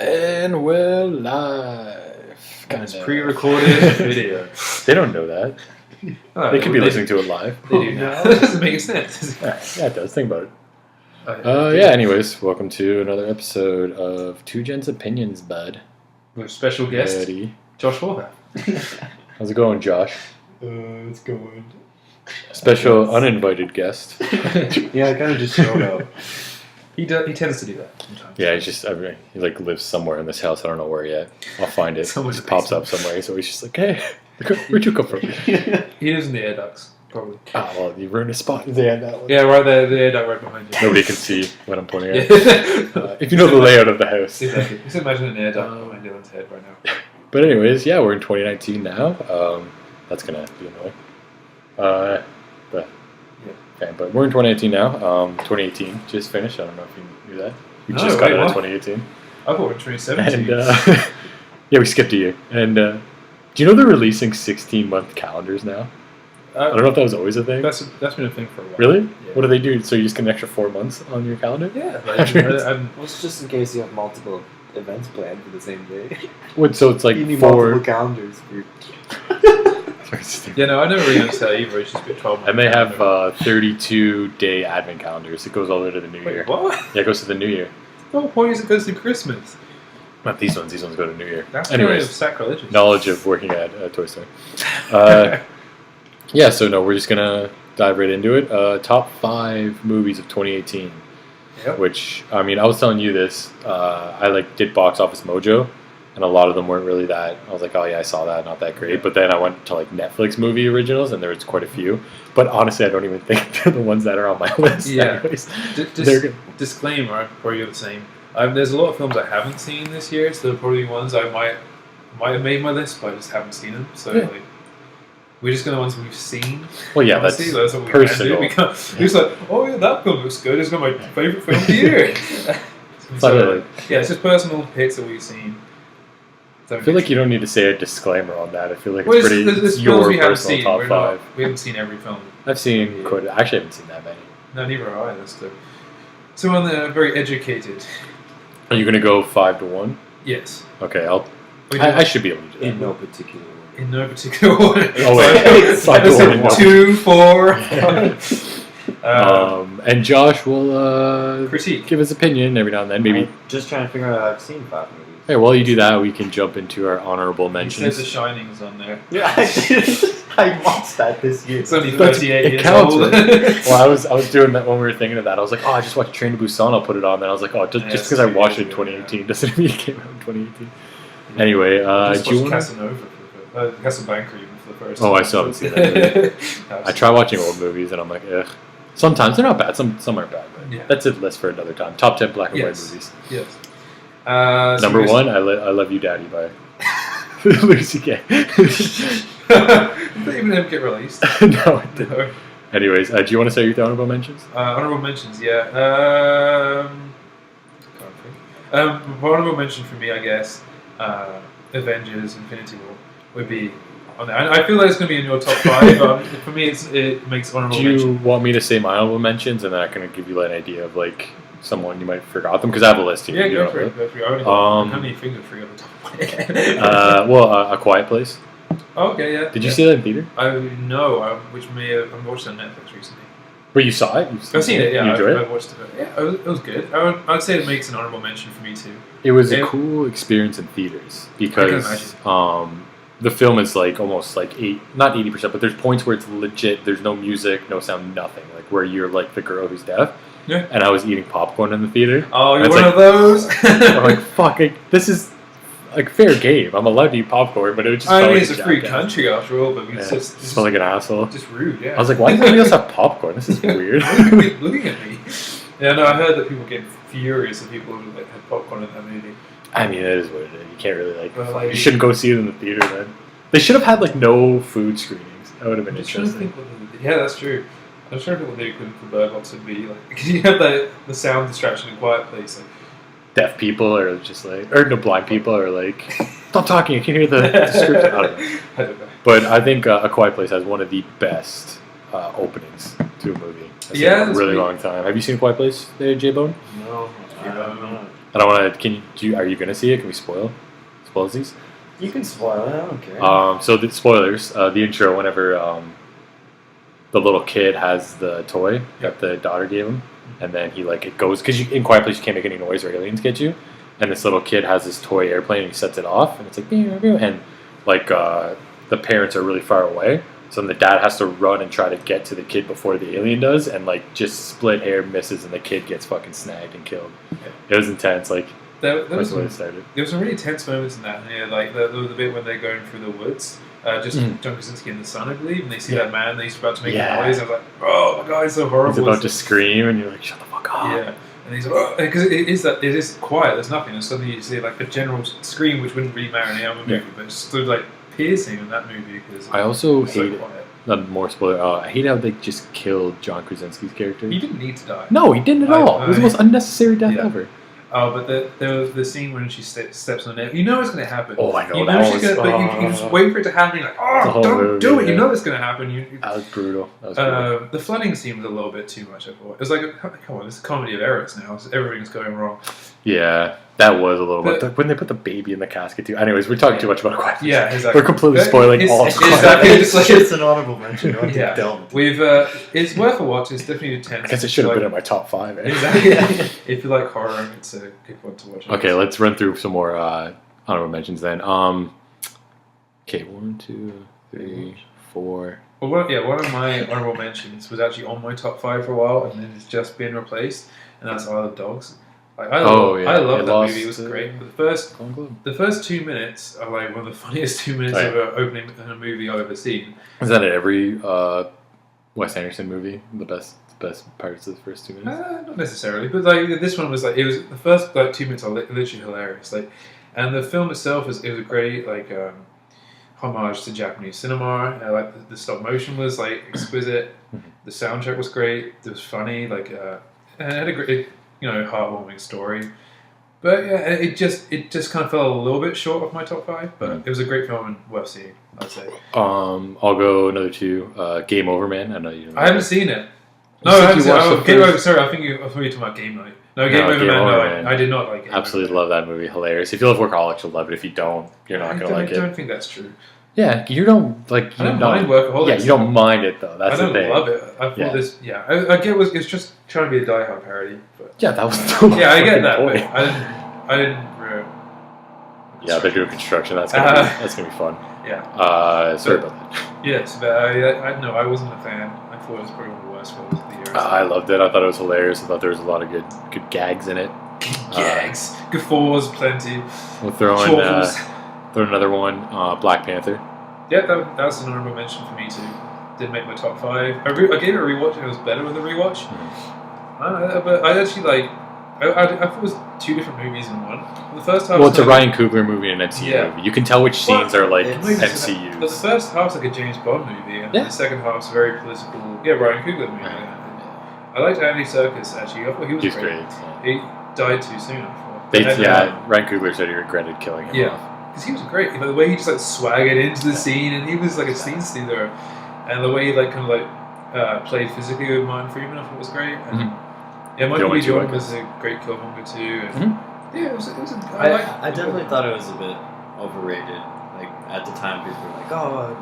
And we're live. And it's pre-recorded video. They don't know that. Oh, They could be listening to it live. They do now. That doesn't make sense. Yeah, it does. Think about it. Okay. Anyways, welcome to another episode of Two Gents Opinions, bud. With a special guest, Buddy. Josh Warhaft. How's it going, Josh? It's going. Special uninvited guest. Yeah, I kind of just showed up. He tends to do that sometimes. Yeah, he lives somewhere in this house. I don't know where yet. I'll find it. Someone's It just pops up somewhere. So he's just like, hey, where'd you come from? He lives in the air ducts, probably. Oh, well, you ruined his spot. Yeah, that one. Yeah, right there, the air duct right behind you. Nobody can see what I'm pointing at. Yeah. If you know the layout of the house. Exactly. Just imagine an air duct behind Dylan's head right now. But anyways, yeah, we're in 2019 now. That's gonna be annoying. But we're in 2019 now. 2018 just finished. I don't know if you knew that. We just got out of 2018. I thought we were 2017. And yeah, we skipped a year. And do you know they're releasing 16-month calendars now? I don't know if that was always a thing. That's been a thing for a while. Really? Yeah. What do they do? So you just get an extra 4 months on your calendar? Yeah. Well, it's just in case you have multiple events planned for the same day. What? So it's like You need 4. multiple calendars. Yeah, no, I never really understand that either. It's just been 12 months. And they have 32-day advent calendars. It goes all the way to the new year. Wait, what? Yeah, it goes to the new year. The whole point is it goes to Christmas. Not these ones. These ones go to New Year. That's Anyways, kind of sacrilegious. knowledge of working at Toy Story. Yeah, so no, we're just gonna dive right into it. Top 5 movies of 2018. Yep. Which, I mean, I was telling you this. I did Box Office Mojo, and a lot of them weren't really that. I was like, oh yeah, I saw that, not that great. Yeah. But then I went to Netflix movie originals, and there was quite a few. But honestly, I don't even think they're the ones that are on my list. Yeah. Anyways, Just disclaimer, for you the same. There's a lot of films I haven't seen this year, so they're probably ones I might have made my list, but I just haven't seen them. So Yeah. we're just going to ones we've seen. well, yeah, Honestly, that's what we personal. can do. We're just like, oh yeah, that film looks good. It's got my favourite film of the year. So, yeah, it's just personal picks that we've seen. I feel like you don't need to say a disclaimer on that. I feel like Well, it's pretty. there's It's films your we haven't personal seen. top 5. We haven't seen every film. I've seen quite. I actually haven't seen that many. No, neither have I. That's the. So on the very educated. Are you gonna go 5 to 1? Yes. Okay, We I should be able to do that. In no particular order. In no particular order. Oh wait, 5 to 1. in no- 2, 4. And Josh will Critique. give his opinion every now and then. Maybe. I'm just trying to figure out how I've seen 5 movies. Hey, while you do that, we can jump into our honorable He said mentions. The Shining's on there. Yeah, I did. I watched that this year. It's only That's- 38 it years counts, old. right? Well, I was doing that when we were thinking of that. I was like, oh, I just watched Train to Busan. I'll put it on. Then I was like, oh, just Yeah, because I it's 2 watched it in years ago, 2018 doesn't mean it came out in 2018. Anyway, Just do you watched want? Casanova Casablanca even for the first Oh, time. I still haven't seen that I try watching old movies and I'm like, ugh. Sometimes they're not bad. Some aren't bad. But Yeah. that's a list for another time. Top 10 black and Yes. white movies. Yes. So Number here's- 1, I Love You, Daddy by Lucy Gay. Didn't even ever get released. No, it didn't. No. Anyways, do you want to start your honorable mentions? Honorable mentions, yeah. Can't think. Honorable mention for me, I guess, Avengers: Infinity War would be on there. I feel like it's going to be in your top 5, but for me, it makes honorable Do you mention. want me to say my honorable mentions and then I can give you an idea of someone you might have forgot them? Because I have a list here. Yeah, You go know for it. it. Go for it. I only got Um, how many fingers for you on the top of my head? A Quiet Place. Okay, yeah. Did you see that in theater? No, which I've watched it on Netflix recently. But you saw it? I've seen it, yeah. You enjoyed I've it? watched it. Yeah, it was good. I'd say it makes an honorable mention for me too. It was a It- cool experience in theaters I because the film is almost not 80%, but there's points where it's legit. There's no music, no sound, nothing. Where you're the girl who's deaf. Yeah. And I was eating popcorn in the theater. Oh, you're It's one like- of those? I'm like, fuck, this is fair game. I'm allowed to eat popcorn, but it just I felt mean, like it's a free jackass. country after all, but Yeah, it's it just felt like an asshole. just rude, yeah. I was like, why does everybody else have popcorn? This is weird. looking at me. Yeah, no, I heard that people get furious if people had popcorn in that movie. I mean, it is what it is. You can't really Well, you shouldn't go see it in the theater then. They should have had no food screenings. That would have been I'm just trying to interesting. think what they, yeah, that's true. I'm trying to think what they could for Bird Box would be because you have the sound distraction in Quiet Place. Deaf people are just or no, blind people are stop talking. I can hear the description. I don't know. I don't know. But I think A Quiet Place has one of the best openings to a movie. I've seen Yeah, in a that's really pretty- long time. Have you seen A Quiet Place, J-Bone? No, I don't want to. Are you gonna see it? Can we spoil these? You can spoil it. I don't care. So the spoilers. The intro. Whenever the little kid has the toy that the daughter gave him, and then he it goes because in Quiet Place you can't make any noise or aliens get you, and this little kid has this toy airplane and he sets it off and it's like and the parents are really far away, so then the dad has to run and try to get to the kid before the alien does, and just split hair misses and the kid gets fucking snagged and killed. It was intense. There was the way it started. There was some really tense moments in that. Yeah, the bit when they're going through the woods. John Krasinski and the son, I believe, and they see that man that he's about to make a noise. I was like, oh my god, it's so horrible. He's about to scream, and you're like, shut the fuck up. Yeah, and he's like, because it is quiet. There's nothing, and suddenly you see a general scream, which wouldn't really matter in the other movie, but it's sort of piercing in that movie because I also hate it. More spoiler. I hate how they just killed John Krasinski's character. He didn't need to die. No, he didn't at all. It was the most unnecessary death ever. Oh, but there was the scene when she steps on it. You know it's going to happen. Oh, I know. You know she's going to, but you just wait for it to happen. You're like, don't do it. You know it's going to happen. That was brutal. The flooding scene was a little bit too much, I thought. It was like, come on, it's a comedy of errors now. Everything's going wrong. Yeah, that was a little bit. When they put the baby in the casket, too. Anyways, we're talking too much about Quiet Place. Yeah, exactly. We're completely spoiling all of It's an honorable mention. It's worth a watch. It's definitely intense. I guess it should have been in my top 5. Exactly. If you like horror, it's a good one to watch. Okay, let's run through some more honorable mentions then. Okay, 1, 2, 3, 4. Well, one of my honorable mentions was actually on my top 5 for a while, and then it's just been replaced, and that's Isle of Dogs. I love that movie. It was great. But the first 2 minutes are one of the funniest 2 minutes of an opening in a movie I've ever seen. Is that in every Wes Anderson movie? The best parts of the first 2 minutes? Not necessarily, but this one was it was the first 2 minutes are literally hilarious. And the film itself is a great homage to Japanese cinema. The stop motion was exquisite. The soundtrack was great. It was funny. And it had a great heartwarming story. But yeah, it just kind of fell a little bit short of my top 5. But it was a great film and worth seeing, I'd say. I'll go another 2. Game Over, Man. I haven't seen it. No, I haven't seen it. Game Over. Sorry, I thought you were talking about Game Night. No, Game Over, Man. I did not like it. Absolutely love that movie. Hilarious. If you love Workaholics, you'll love it. If you don't, you're not going to like it. I don't think that's true. Yeah, you don't like. I don't mind Workaholics. Yeah, you don't mind it though. That's the thing. I don't love it. I thought this. Yeah, I get it's just trying to be a Die Hard parody. But yeah, that was. Yeah, I get that. But I didn't. Yeah, they're doing construction. That's gonna be fun. Yeah. Sorry about that. Yes, but I wasn't a fan. I thought it was probably one of the worst films of the year. I loved it. I thought it was hilarious. I thought there was a lot of good gags in it. Gags, guffaws, plenty. We'll throw another one. Black Panther. Yeah, that was an honorable mention for me too. Didn't make my top 5. I gave it a rewatch and it was better with a rewatch. But I actually I thought it was 2 different movies in one. The first half. Well, it's a Ryan Coogler movie and an MCU movie. You can tell which scenes are MCUs. The first half's like a James Bond movie, and the second half's a very political. Yeah, Ryan Coogler movie. I liked Andy Serkis actually. I thought he was great. He died too soon. I thought. Ryan Coogler said he regretted killing him. Yeah. Because he was great. The way he just swaggered into the scene, and he was like a scene stealer, and the way he played physically with Martin Freeman, I thought was great. And, yeah, Michael B. Jordan was a great Killmonger too. And, yeah, it was. I definitely thought it was a bit overrated. At the time, people were like, "Oh,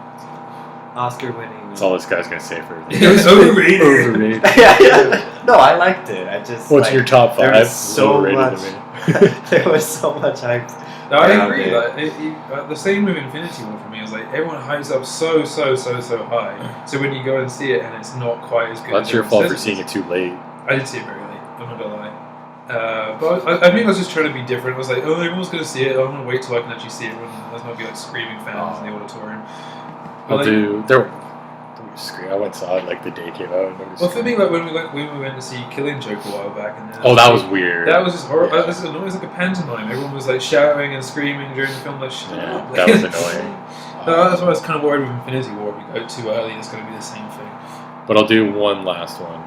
Oscar winning." That's all this guy's gonna say for it. It was overrated. Yeah. No, I liked it. I just. What's your top 5? There was so much. There was so much hype. No, I agree. The same with Infinity War for me was everyone hypes up so high. So when you go and see it and it's not quite as good. That's your fault for seeing it too late. I did see it very late. I'm not gonna lie. But I think I was just trying to be different. I was like, everyone's gonna see it. I'm gonna wait till I can actually see it when there's not be screaming fans in the auditorium. I went and saw it the day it came out. Well, for me, when we went to see Killing Joke a while back, and then that was weird. That was just horrible. Yeah. This is annoying. It was like a pantomime. Everyone was shouting and screaming during the film. Shut up. That was annoying. That's why I was kind of worried with Infinity War. If you go too early, it's going to be the same thing. But I'll do one last one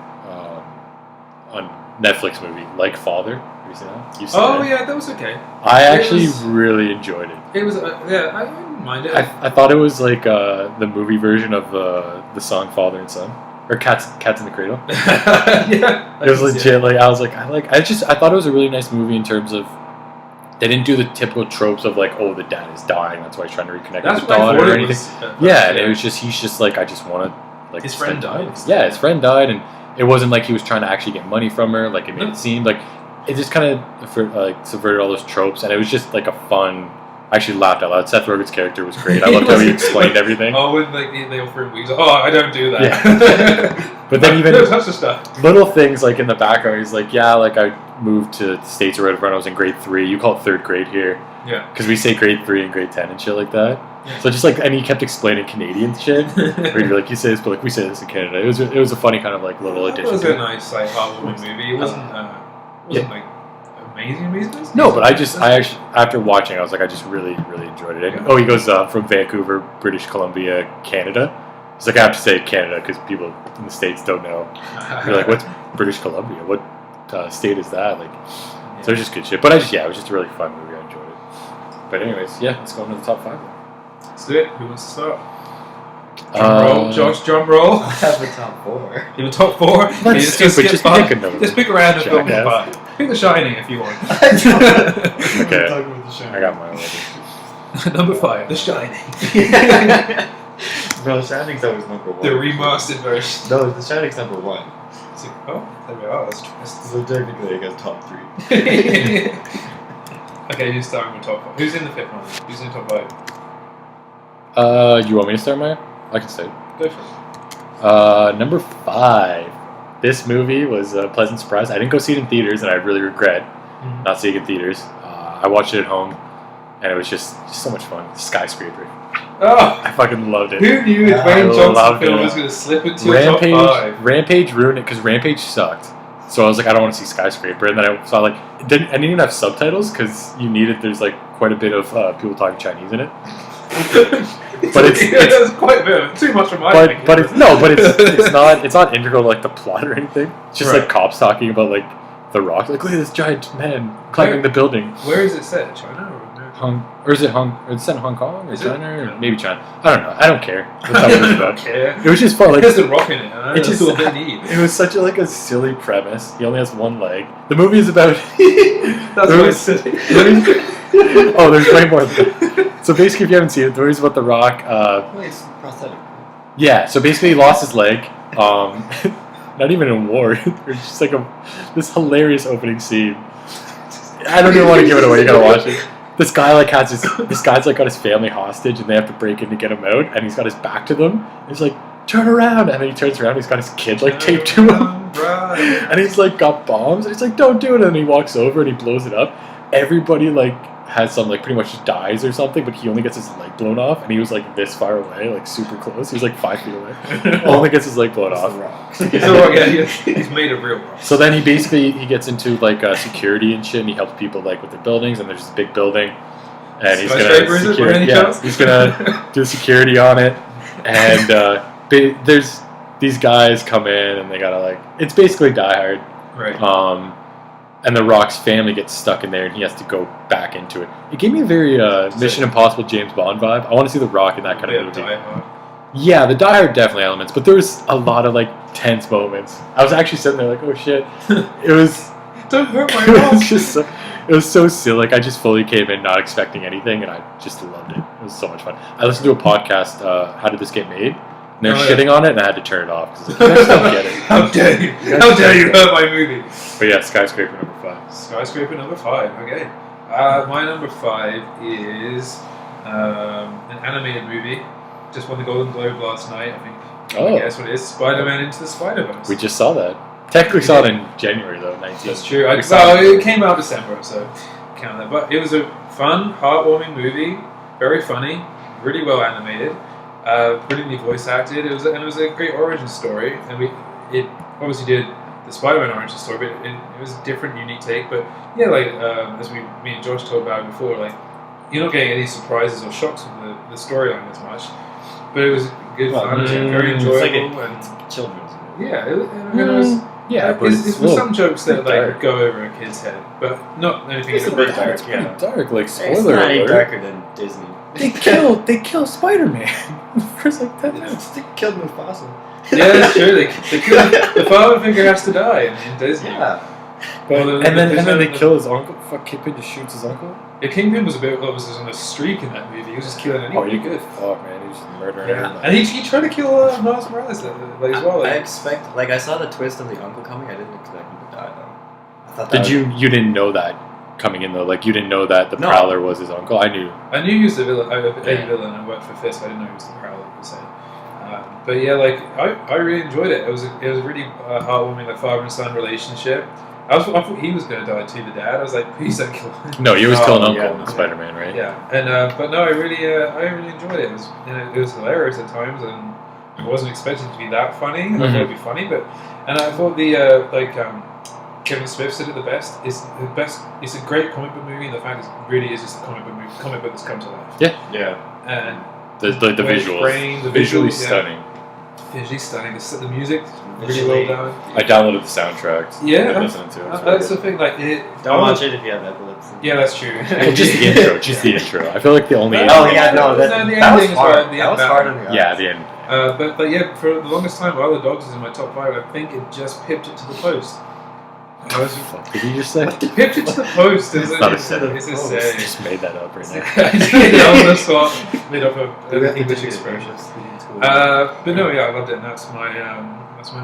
on Netflix movie, Like Father. Have you seen that? Yeah, that was okay. I actually really enjoyed it. It was I didn't mind it. I thought it was the movie version of the song Father and Son, or Cats in the Cradle. Yeah. It was legit. Like I thought it was a really nice movie in terms of they didn't do the typical tropes of like, oh, the dad is dying, that's why he's trying to reconnect with the daughter or anything. Yeah, and it was just he's just like, I just want to like his friend died. Yeah, his friend died, and it wasn't like he was trying to actually get money from her. Like it made it seem like it just kind of like subverted all those tropes, and it was just like a fun. I actually laughed out loud. Seth Rogen's character was great. I loved how he explained everying. Oh, when like they offer him weeks, I don't do that. Yeah. But then even no such stuff. Little things like in the background, he's like, yeah, like I moved to the States or whatever when I was in grade 3. You call it 3rd grade here. Yeah. Because we say grade 3 and grade 10 and shit like that. Yeah. So just like, and he kept explaining Canadian shit. Where you're like, you say this, but like we say this in Canada. It was a funny kind of like little addition. It was to a nice like heartwarming movie. It wasn't like amazing. No, but I actually after watching, I was like, I just really enjoyed it. And, he goes from Vancouver, British Columbia, Canada. It's like I have to say Canada because people in the States don't know. You're like, what's British Columbia? What state is that? Like, so it's just good shit. But it was just a really fun movie. I enjoyed it. But anyways, let's go into the top 5. Let's do it. Who wants to start? Drum roll, Josh. Drum roll. I have the top 4. You have a top 4? That's stupid. Just pick a number. Just pick a random film to 5. Pick The Shining if you want. Okay. I got mine already. Number 5, The Shining. No, The Shining's always number 1. The remastered version. No, The Shining's number 1. There we are. That's twisted. So technically, I guess top 3. Okay, who's starting with top 5? Who's in the 5th one? Who's in top 5? You want me to start mine? I can say. Go for it. Number 5. This movie was a pleasant surprise. I didn't go see it in theaters, and I really regret not seeing it in theaters. I watched it at home, and it was just so much fun. Skyscraper. Oh! I fucking loved it. Who knew a Dwayne Johnson film was going to slip into your top 5? Rampage ruined it, because Rampage sucked. So I was like, I don't want to see Skyscraper. And then I saw I didn't even have subtitles, because there's like quite a bit of people talking Chinese in it. But it's quite a bit too much for my opinion. But it's not integral to like the plot or anything. It's just like cops talking about like the Rock, like look at this giant man climbing the building. Where is it set? China or is it set in Hong Kong or China or maybe China? I don't know. I don't care. That's not what it was about. It was just fun. Like there's a rock in it. That's all they need. It was such a silly premise. He only has one leg. The movie is about. That's really silly. Oh, there's way more than that. So basically, if you haven't seen it, the movie's about The Rock. It's prosthetic. Yeah, so basically he lost his leg. Not even in war. There's just like this hilarious opening scene. I don't even want to give it away. You gotta watch it. This guy this guy's got his family hostage, and they have to break in to get him out. And he's got his back to them. And he's like, turn around, and then he turns around. And he's got his kid taped to him, and he's got bombs. And he's like, don't do it. And then he walks over and he blows it up. Everybody has some pretty much just dies or something, but he only gets his leg blown off, and he was this far away, super close. He was 5 feet away. Only gets his leg blown off. He's made of real rock. So then he gets into security and shit, and he helps people with their buildings. And there's this big building, and he's gonna do security on it. And there's these guys come in, and they gotta it's basically Die Hard. Right. And The Rock's family gets stuck in there, and he has to go back into it. It gave me a very Mission Impossible James Bond vibe. I want to see The Rock in that kind of movie. Yeah, the Die Hard definitely elements, but there was a lot of tense moments. I was actually sitting there oh shit. It was. Don't hurt my It was just it was so silly. I just fully came in not expecting anything, and I just loved it. It was so much fun. I listened to a podcast. How did this get made? And they're shitting on it, and I had to turn it off because I just don't get it. How dare you? How dare you hurt my movie? But yeah, Skyscraper number 5. Skyscraper number 5. Okay. My number 5 is an animated movie. Just won the Golden Globe last night, I think. Oh. Guess what it is? Spider-Man Into the Spider-Verse. We just saw that. Technically saw it in January though, 19th. That's true. It came out December, so count that. But it was a fun, heartwarming movie. Very funny. Really well animated. Brilliantly voice acted. It was a great origin story, and it obviously did the Spider-Man origin story, but it was a different, unique take. But yeah, as me and Josh talked about before, you're not getting any surprises or shocks with the storyline as much. But it was good fun. It was very enjoyable and children's movie. Yeah, it was. Yeah, but it's some jokes that go over a kid's head, but not anything. It's a bit dark. It's pretty dark. It's Spoiler not any alert. darker than Disney. They kill Spider-Man. for like 10 They minutes. killed Mufasa. Yeah, that's true. The father figure has to die in Disney. Yeah. Well, And then they the- kill his uncle. Fuck, Kingpin just shoots his uncle. Yeah, Kingpin was was on a streak in that movie. He was just killing anyone. Oh, you good. Fuck, man, he was just murdering Yeah, everybody. and he tried to kill Miles Morales like, as well. I Like, expect, like, I saw the twist of the uncle coming. I didn't expect him to die though. I thought Did you didn't know that coming in though? Like you didn't know that the No. Prowler was his uncle? I knew. I knew he was the villain. A Yeah. villain. I worked for Fisk. I didn't know he was the Prowler per se. But yeah, like I really enjoyed it. It was a really heartwarming, like father and son relationship. I thought he was going to die too. The dad. I was like, please don't kill him. No, he was Oh, killing Uncle yeah. in Spider-Man, right? Yeah, and but no, I really enjoyed it. It was hilarious at times, and I wasn't expecting it to be that funny. I thought it'd be funny, and I thought Kevin Smith said it the best. It's the best. It's a great comic book movie, and the fact it really is just a comic book that's come to life. Yeah. And The way it's visuals, framed, the visually visuals, yeah. stunning. Visually stunning. The music really Visually. well done. I downloaded the soundtracks. Yeah. and listened to it. It's That's the really thing. Like it. Don't watch it if you have epilepsy. Yeah, that's true. good. Well, just the intro. Just the intro. I feel like the only. Oh yeah, no, the that was ending as hard. well, the That was end hard battle. on the Yeah, eyes. the end. But yeah, for the longest time, Isle of Dogs is in my top 5. I think it just pipped it to the post. I was Fuck, did you just say? pipped it to the post. It's not a saying. It's a I saying. just made that up right now. I did it on the spot, made up an English expression. But no, yeah, I loved it, and that's my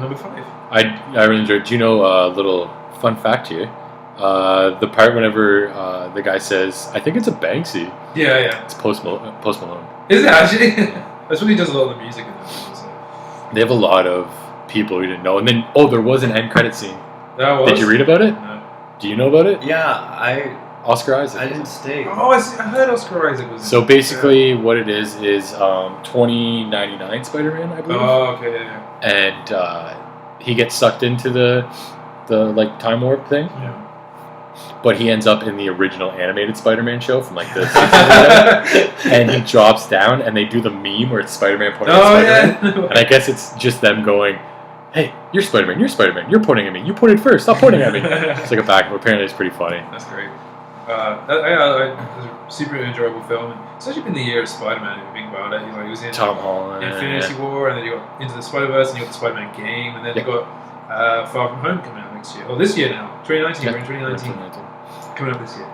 number 5. I really enjoyed. Do you know a little fun fact here? The part whenever the guy says, "I think it's a Banksy." Yeah, yeah. It's Post Malone. Is it actually? That's when he does a lot of the music in that movie. So. They have a lot of people who didn't know. And then, there was an end credit scene. That was. Did you read about it? No. Do you know about it? Yeah, Oscar Isaac. I didn't stay. Oh, I heard Oscar Isaac was. So basically, what it is 2099 Spider-Man, I believe. Oh, okay, yeah, And he gets sucked into the like time warp thing, yeah. but he ends up in the original animated Spider-Man show from like the 60s, and he drops down, and they do the meme where it's Spider-Man pointing at Oh Spider-Man, yeah. and I guess it's just them going, "Hey, you're Spider-Man, you're Spider-Man, you're pointing at me, you pointed first, stop pointing at me." It's like a back. Apparently, it's pretty funny. That's great. It was a super enjoyable film, and it's actually been the year of Spider-Man. If you think about it, he was in Tom Holland, Infinity War, and then you got Into the Spider-Verse, and you got the Spider-Man game, and then you got Far From Home coming out next year, or this year now, 2019. Yeah. We're in 2019, coming out this year.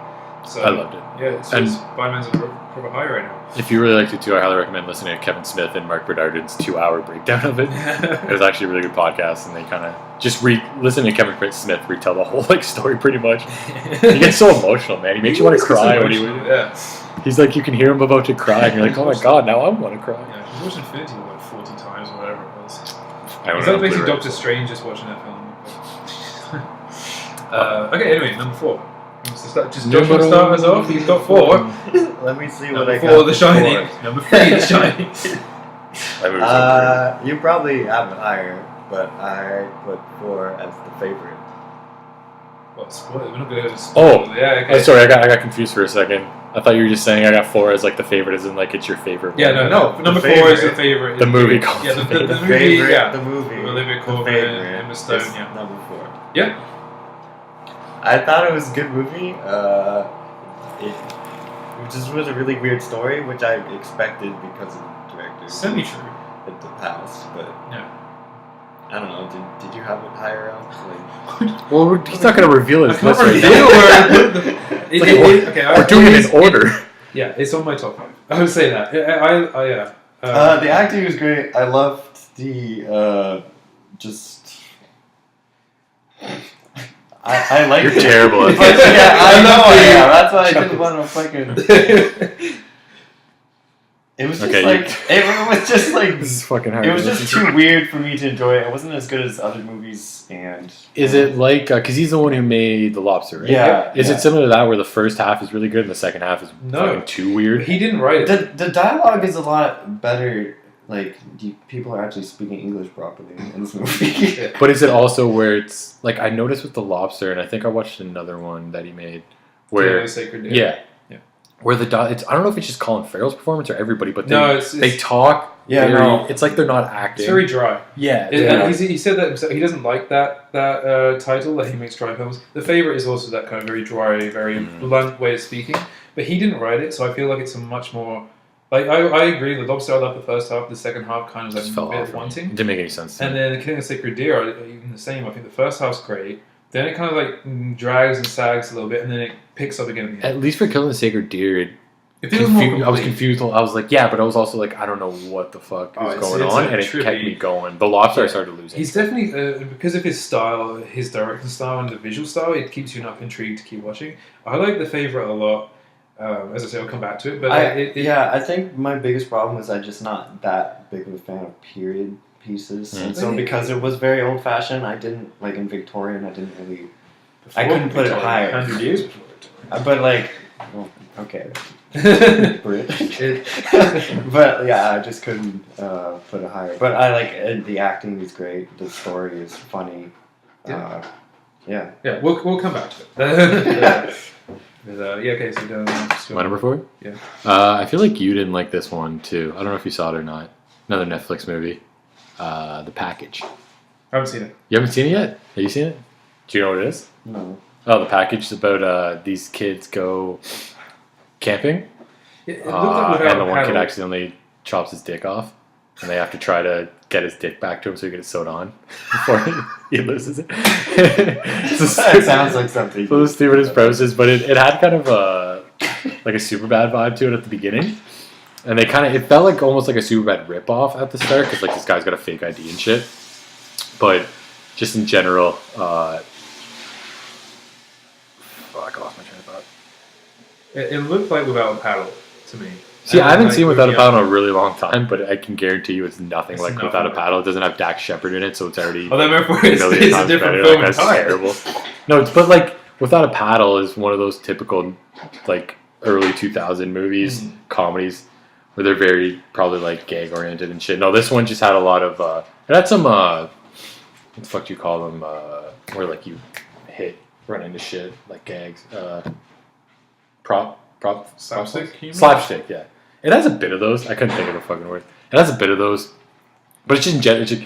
So I loved it. Yeah, so And- Spider-Man's on a proper high right now. If you really liked it too, I highly recommend listening to Kevin Smith and Mark Bernardin's 2-hour breakdown of it. It was actually a really good podcast, and they kind of just listen to Kevin Smith retell the whole like story pretty much. He gets so emotional, man. He makes you want to cry when Yeah. he's like, you can hear him about to cry, and you're like, oh my god, now I want to cry. Yeah, he's watched Infinity War like 40 times or whatever it was. I don't It's know. like basically Blu-ray. Doctor Strange just watching that film. Okay, anyway, number 4. Just Josh will start us off. He's got 4. Let me see what Number I 4, got. The Shining. Number 3, The Shining. That movie's so You probably have it higher, but I put 4 as the favorite. Well, spoiler. We're not going to go to spoiler. Oh, Yeah, great. okay. Sorry, I got confused for a second. I thought you were just saying I got 4 as like the favorite, as in like it's your favorite. Yeah, one. no. the Number 4 is the favorite. The movie called Yeah, the The Favorite. movie, favorite, yeah. the movie. Olivia the Colman, favorite Emma Stone, is yeah. number 4. Yeah. I thought it was a good movie. It just was a really weird story, which I expected because of the director. Semi-true. At the past, but Yeah. I don't know. Did you have it higher up? Like, Well, he's not going to reveal his I can't list right reveal now. where okay, We're doing it in order. Yeah, it's on my top 5. I would say that. Yeah. the acting was great. I loved the just. I like. You're terrible at But, this. yeah, I know I am. That's why I Chuckles. didn't want to fucking. It was just Okay, like it was just like This is fucking hard. it was to just listen to. too weird for me to enjoy it. It wasn't as good as other movies, and Is it like because he's the one who made The Lobster, right? Yeah, Is yeah. it similar to that where the first half is really good and the second half is No. fucking too weird? He didn't write it. the dialogue is a lot better. Like people are actually speaking English properly in this movie. But is it also where it's like I noticed with The Lobster, and I think I watched another one that he made where Yeah, Sacred Deer. yeah. Yeah. Where it's I don't know if it's just Colin Farrell's performance or everybody, but they, No, it's they talk. Yeah, very, no. It's like they're not acting. it's very dry. yeah. And he said that himself. He doesn't like that title that he makes dry films. The Favourite is also that kind of very dry, very blunt way of speaking. But he didn't write it, so I feel like it's a much more Like I agree. The Lobster, I love the first half. The second half kind of Just like fell a bit off. It wanting. didn't make any sense. To And me. then Killing a Sacred Deer are even the same. I think the first half's great. Then it kind of like drags and sags a little bit, and then it picks up again at the end. At least for Killing the Sacred Deer, It feels more I was complete. confused. I was like, yeah, but I was also like, I don't know what the fuck is going it's on, a and it kept trippy- me going. The Lobster, I Yeah. started losing. He's definitely because of his style, his directing style, and the visual style. It keeps you enough intrigued to keep watching. I like The Favourite a lot. As I say, I'll come back to it. But I think my biggest problem is I'm just not that big of a fan of period pieces, and so because it was very old fashioned, I didn't like in Victorian. I didn't really. I couldn't put it higher. 100 years before it. But like, well, okay. It- But yeah, I just couldn't put it higher. But I like the acting is great. The story is funny. Yeah. Yeah, we'll come back to it. Okay, so My number 4? Yeah. I feel like you didn't like this one too. I don't know if you saw it or not. Another Netflix movie. The Package. I haven't seen it. You haven't seen it yet? Have you seen it? Do you know what it is? No. Oh, The Package is about these kids go camping. It looked like And the one kid paddle. accidentally chops his dick off. And they have to try to get his dick back to him so he gets sewed on before he loses it. That sounds like something. So the stupidest process, but it had kind of like a Superbad vibe to it at the beginning, and it felt like almost like a Superbad ripoff at the start because like this guy's got a fake ID and shit, but just in general, fuck, I lost my train of thought. It looked like Without a Paddle to me. See, I haven't seen Without a Movie Paddle in a really long time, but I can guarantee you it's nothing It's like nothing Without a like Paddle. It doesn't have Dax Shepard in it, so it's already Although therefore a million it's a times different better. film Like, that's entirely. terrible. No, but like Without a Paddle is one of those typical like early 2000 movies, comedies, where they're very probably like gag oriented and shit. No, this one just had a lot of it had some what the fuck do you call them? Where like you run into shit like gags. Slapstick humor? Slapstick, yeah. It has a bit of those. I couldn't think of the fucking word. It has a bit of those, but it's just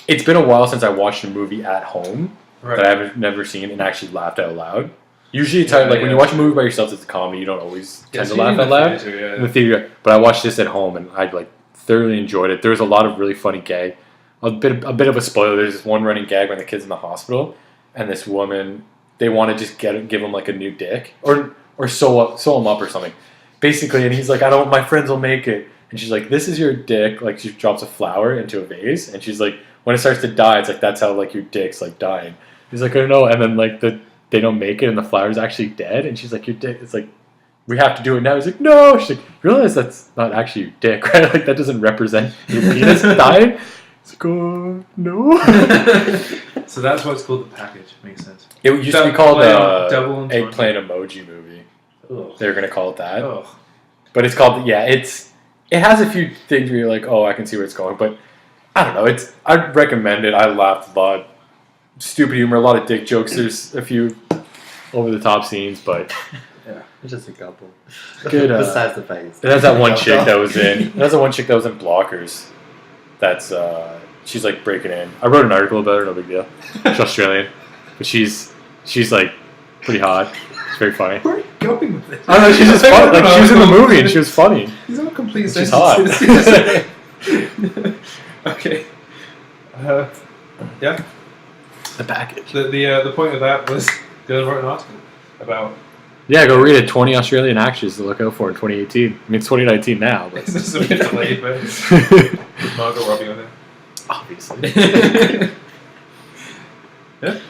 it's been a while since I watched a movie at home that I've never seen and actually laughed out loud. Usually, it's hard, like when you watch a movie by yourself, it's a comedy. You don't always tend to laugh out loud in the theater. But I watched this at home and I like thoroughly enjoyed it. There's a lot of really funny gag. A bit of a spoiler. There's this one running gag when the kid's in the hospital, and this woman they want to just give him like a new dick or sew him up or something, basically. And he's like, I don't. My friends will make it. And she's like, this is your dick. Like she drops a flower into a vase, and she's like, when it starts to die, it's like that's how like your dick's like dying. He's like, I don't know. And then like they don't make it, and the flower's actually dead. And she's like, your dick. It's like, we have to do it now. He's like, no. She's like, you realize that's not actually your dick, right? Like that doesn't represent your penis dying. It's like, oh no. So that's why it's called The Package. Makes sense. It used to be called Double and Eggplant Emoji Movie. Ugh. They were gonna call it that, Ugh. but it's called it has a few things where you're like, oh, I can see where it's going, but I don't know. I'd recommend it. I laughed a lot. Stupid humor, a lot of dick jokes. There's a few over the top scenes, but Yeah, just a couple. Good, Besides the face. it has that one chick that was in. It has that one chick that was in Blockers. That's she's like breaking in. I wrote an article about her. No big deal. She's Australian, but she's like pretty hot. It's very funny. Where are you going with this? I don't know. She's just funny. Like she was in the movie and she was funny. These are complete She's sentences. hot. Okay. Yeah. The Package. The point of that was the other wrote an article about. Yeah, go read it. 20 Australian actors to look out for in 2018. I mean, it's 2019 now, but This is a bit delayed, but with Margot Robbie on it. obviously. Yeah.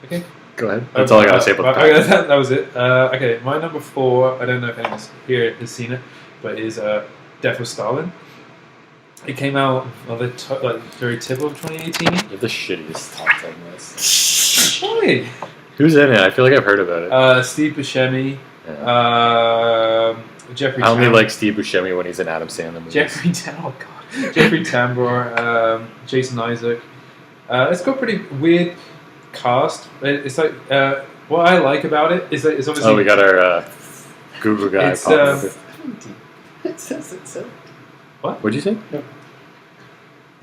Okay. Go ahead. That's all I gotta say about the Package. That was it. Okay, my number 4. I don't know if anyone here has seen it, but is Death of Stalin. It came out on the very tip of 2018. You have the shittiest top 10 list. Why? Who's in it? I feel like I've heard about it. Steve Buscemi. Yeah. Jeffrey. I only Tam- like Steve Buscemi when he's in Adam Sandler movies. Jeffrey Tambor. Jason Isaac. It's got a pretty weird cast. It's like what I like about it is that it's obviously. Oh, we got our Google guy. It's, popping up. It says it's so. What'd you say? You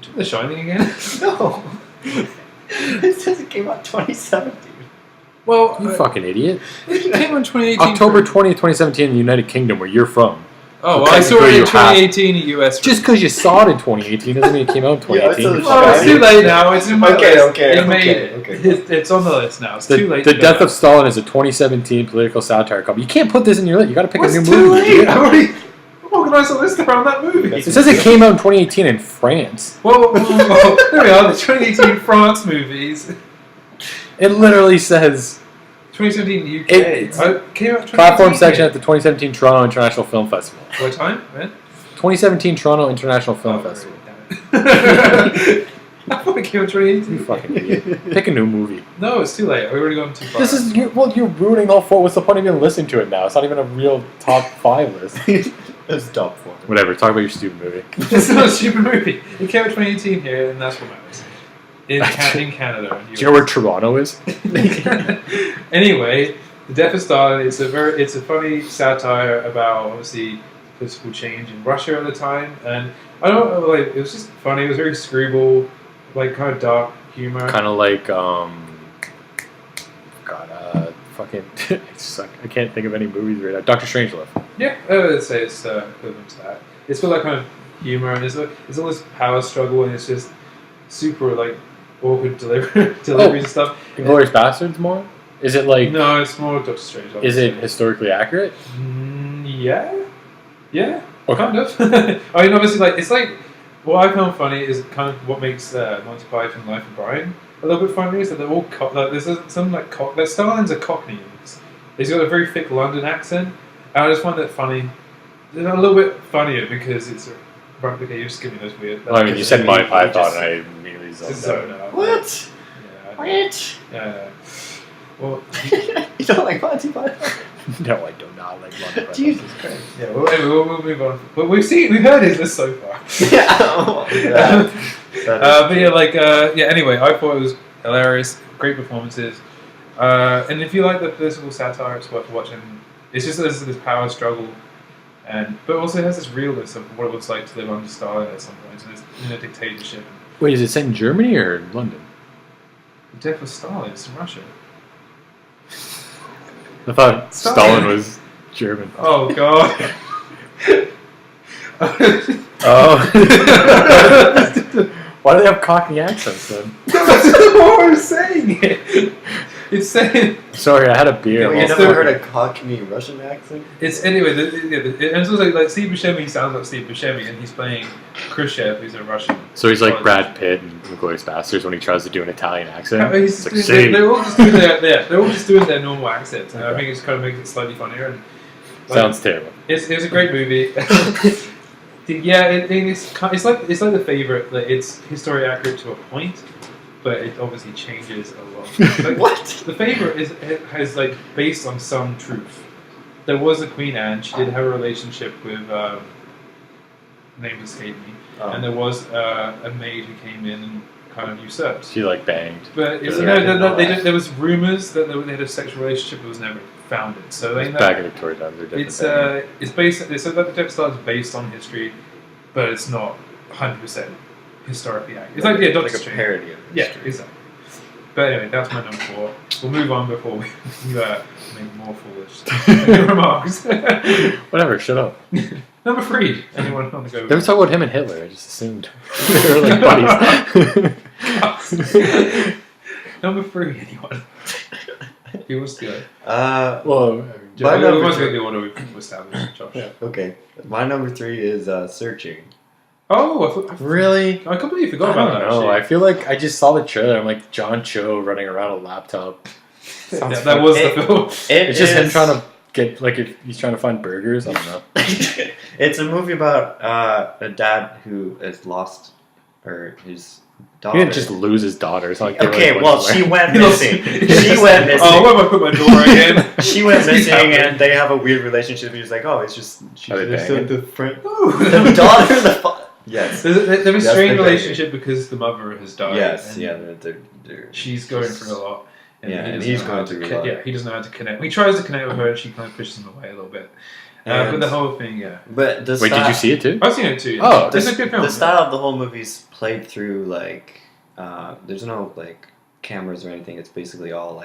took The Shining again? No. It says it came out 2017. Well, You fucking idiot. it came out in 2018. October 20th, 2017 in the United Kingdom, where you're from. Oh, well, I saw it in 2018 in US. Just because you saw it in 2018 doesn't mean it came out in 2018. Oh, it's too late now. It's in my list. Okay. It's on the list now. It's too late. The Death of Stalin is a 2017 political satire comedy. You can't put this in your list. You got to pick a new It's movie. too late. I've already organized a list around that movie. It says it came out in 2018 in France. Well, there we are. The 2018 France movies. It literally says 2017 UK. Came out 2018. platform section at the 2017 Toronto International Film Festival. What time? When? 2017 Toronto International Film Festival. I thought it came out 2018. You fucking idiot. Pick a new movie. No, it's too late. We've already gone too far. This is you're ruining all four. What's the point of even listening to it now? It's not even a real top 5 list. It's top 4. Whatever. Talk about your stupid movie. It's not a stupid movie. It came out 2018 here, and that's what matters. In Canada. Do you know where Toronto is? Anyway, The Death of Stalin. It's a funny satire about obviously political change in Russia at the time, and I don't know, like it was just funny. It was very screwball, like kind of dark humor. Kind of like fucking. I can't think of any movies right now. Doctor Strangelove. Yeah, I would say it's equivalent to that. It's got that kind of humor, and it's all this power struggle, and it's just super like awkward delivery and stuff. Inglourious Bastards more? Is it like... No, it's more Doctor Strange. Is it historically accurate? Yeah, Okay. kind of. I mean, obviously, like it's like what I found funny is kind of what makes Monty Python, Life of Brian a little bit funny is that they're all there's some like Stalin's a Cockney. He's got a very thick London accent, and I just find that funny. It's a little bit funnier because it's okay. You're just giving those weird. Well, I mean, you said Monty Python, and I immediately zoned out. What? Yeah. What? Yeah. Well, You don't like Monty Python? No, I do not like Monty Python. Jesus Christ. yeah. We'll move on. But we've heard his list so far. But yeah, Anyway, I thought it was hilarious. Great performances. And if you like the political satire, it's worth watching. It's just this power struggle, but also it has this realness of what it looks like to live under Stalin at some point. So it's in a dictatorship. Wait, is it set in Germany or London? The Death of Stalin. It's in Russia. I thought Stalin was German. Oh God. Oh. Why do they have Cockney accents then? That's what I'm saying. It's saying. Sorry, I had a beer. You never heard a Cockney Russian accent? It's anyway. And it's also like Steve Buscemi sounds like Steve Buscemi, and he's playing Khrushchev, who's a Russian. So he's like Brad Pitt in Inglourious Bastards when he tries to do an Italian accent. They're all just doing they're all just doing their normal accents, and I think it's kind of makes it slightly funnier. And sounds terrible. It's a great movie. Yeah, it's like The Favourite. Like, it's historically accurate to a point, but it obviously changes a lot. Like, What? The Favourite has like based on some truth. There was a Queen Anne. She did have a relationship with name escaped me, and there was a maid who came in and kind of usurped. She like banged. But there was rumors that they had a sexual relationship that was never founded. So back in Victorian times, they're different. It's based. They said that the Death Star is based on history, but it's not 100% historically accurate. It's like Doctor Strange. A parody of history. Yeah, exactly. But anyway, that's my number 4. We'll move on before we make more foolish remarks. Whatever, shut up. Number 3. Anyone want to go? They were talking about him and Hitler. I just assumed they were like buddies. Number 3. Anyone? Who wants to go? Well, We must go the order we've established, Josh. Yeah. Okay. My number 3 is Searching. Oh, really? I completely forgot I about don't that. know. Actually. I feel like I just saw the trailer. I'm like John Cho running around a laptop. That was the film. It's just him trying to get if he's trying to find burgers. I don't know. It's a movie about a dad who has lost his daughter. He didn't just lose his daughter. It's not like Okay, well, she went missing. Oh, where have I put my door again? She went missing, and they have a weird relationship. He's like, oh, it's just she's Are they just banging? the friend. The daughter, the father. Yes. They have a Yes, strained they're relationship because the mother has died. Yes, and yeah. They're she's going through a lot. And he's going through a lot. Yeah, he doesn't know how to connect. He tries to connect with her, and she kind of pushes him away a little bit. But the whole thing, yeah. But wait, did you see it too? I've seen it too. Yeah. Oh, it's a good film. The style of the whole movie's played through there's no cameras or anything. It's basically all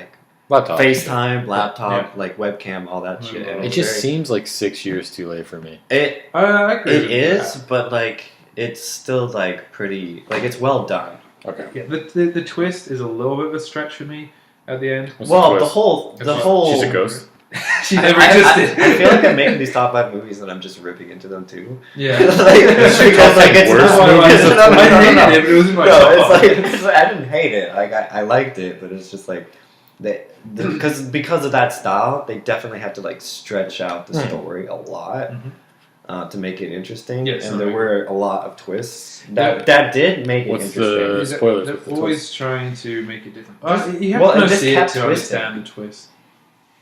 Laptop. FaceTime, laptop, like webcam, all that shit. And It just seems like 6 years too late for me. I agree. It is, but like it's still like pretty, like it's well done. Okay. Yeah, the twist is a little bit of a stretch for me at the end. What's Well, the whole. She's a ghost. She never existed. I feel like I'm making these top 5 movies and I'm just ripping into them too. Yeah. Because like it's worst not movies of no, I hated it, but it was in my top it's five. like I didn't hate it. Like I liked it, but it's just like because of that style, they definitely had to like stretch out the story a lot. To make it interesting, Yes, and there were a lot of twists that did make it What's interesting. the spoilers? They're with the always twist? trying to make it different. You have well, to it just see it kept to twisting. understand the twist.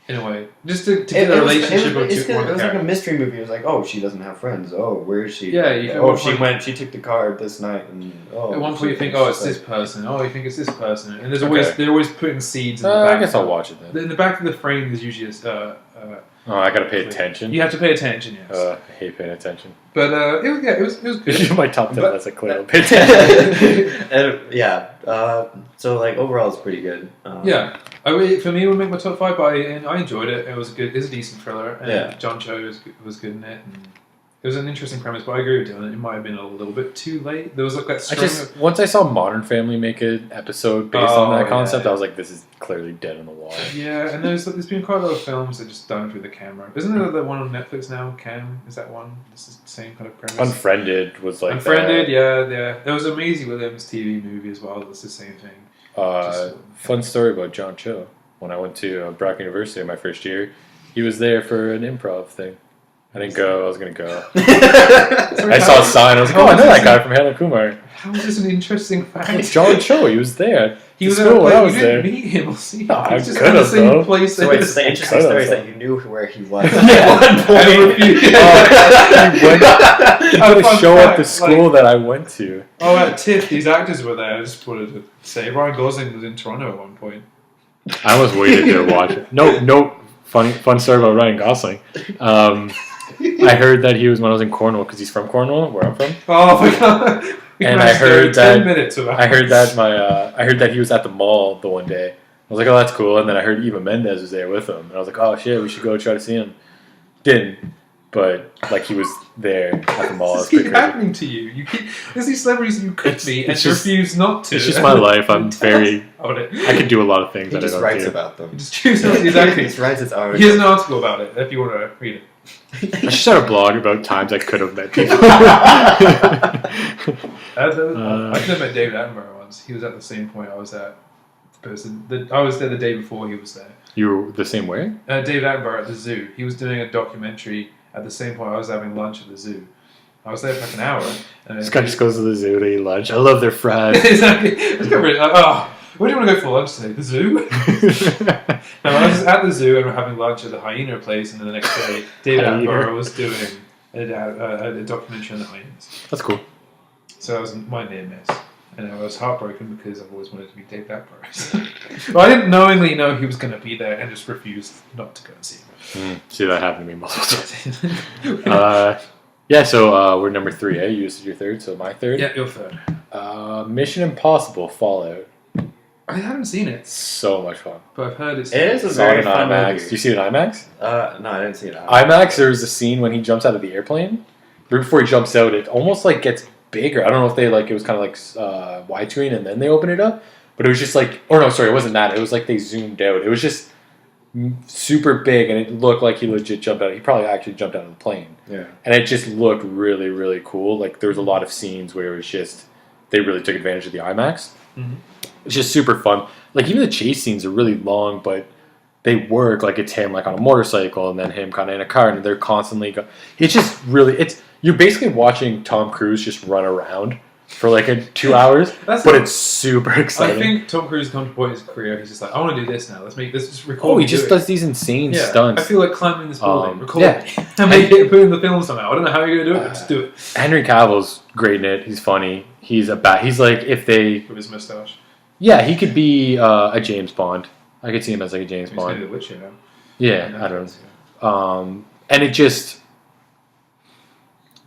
In a way, just to get the relationship of two It was like a characters. mystery movie. It was like, oh, she doesn't have friends. Oh, where is she? Yeah, you can- oh, she took the car this night, and At one point you think, oh, it's this person. Oh, you think it's this person, and they're always putting seeds in the I back. guess I'll watch it then. In the back of the frame, there's usually Oh, I gotta pay attention. you have to pay attention. Yes, I hate paying attention. but it was good. My top 10 But- that's a clear. I'll pay attention. so like overall, it's pretty good. Yeah, for me, it would make my top 5. But I enjoyed it. It was good. It's a decent thriller. And Yeah. John Cho was good in it. And it was an interesting premise, but I agree with Dylan. It might have been a little bit too late. There was like that string of Once I saw Modern Family make an episode based on that concept, yeah. I was like, this is clearly dead in the water. yeah, and there's been quite a lot of films that just done through the camera. Isn't there that one on Netflix now? Cam is that one? This is the same kind of premise. Unfriended was like Unfriended, that. yeah. There was a Maisie Williams TV movie as well. That's the same thing. Fun story about John Cho. When I went to Brock University my first year, he was there for an improv thing. I didn't go. I was going to go. I saw a sign. I was like, oh, I know that guy from Hannah Kumar. How is this an interesting fact? John Cho, he was there. He was school when I was you there. didn't meet him or see him. No, I He's just could at the have, same though. place. So wait, so the interesting Cut story is us that you knew where he was. Yeah. At one point. He did a show at the school that I went to. Oh, at TIFF, these actors were there. I just wanted to say Ryan Gosling was in Toronto at one point. I almost waited to watch it. No fun story about Ryan Gosling. I heard that he was when I was in Cornwall because he's from Cornwall, where I'm from. Oh my god! And I heard that 10 minutes about I heard that he was at the mall the one day. I was like, oh, that's cool. And then I heard Eva Mendes was there with him, and I was like, oh shit, we should go try to see him. Didn't, but like he was there at the mall. This keeps happening to you. There's these celebrities you could meet and refuse not to. It's just my life. I'm very. I could do a lot of things He that I just don't writes do. about them. You just choose exactly. He just writes his article. Here's an article about it if you want to read it. I should start a blog about times I could have met people. I could have met David Attenborough once. He was at the same point I was at. I was there the day before he was there. You were the same way? David Attenborough at the zoo. He was doing a documentary at the same point I was having lunch at the zoo. I was there for like an hour. And This guy just goes to the zoo to eat lunch. I love their fries. Exactly. It's really like, oh, where do you want to go for lunch today? The zoo? No, I was at the zoo and we're having lunch at the hyena place, and then the next day, David Attenborough was doing a documentary on the hyenas. That's cool. So that was my near miss. And I was heartbroken because I've always wanted to meet David Attenborough. Well, I didn't knowingly know he was going to be there and just refused not to go and see him. See, that happened to me multiple times. Yeah, so we're number 3, eh? You said your third, so my third? Yeah, your third. Mission Impossible Fallout. I haven't seen it, So much fun. but I've heard it's... It is a Saw it very in fun IMAX. movie. Do you see it in IMAX? No, I didn't see it. IMAX, there was a scene when he jumps out of the airplane. Right before he jumps out, it almost like gets bigger. I don't know if they like it was kind of like widescreen and then they open it up, but it was just like, or no, sorry, it wasn't that. It was like they zoomed out. It was just super big, and it looked like he legit jumped out. He probably actually jumped out of the plane. Yeah. And it just looked really, really cool. Like there was a lot of scenes where it was just they really took advantage of the IMAX. Mhm. It's just super fun. Like even the chase scenes are really long, but they work. Like it's him like on a motorcycle, and then him kind of in a car, and they're constantly. It's just really. You're basically watching Tom Cruise just run around for like 2 hours, but it's super exciting. I think Tom Cruise come to a point in his career, he's just like, I want to do this now. Let's just record. Oh, he just does these insane stunts. I feel like climbing this building, record yeah. it, and make it, put it in the film somehow. I don't know how you're going to do it, but just do it. Henry Cavill's great in it. He's funny. He's like if they... With his moustache. Yeah, he could be a James Bond. I could see him as like a James He's Bond. maybe the Witcher now. Yeah, I don't know. And it just...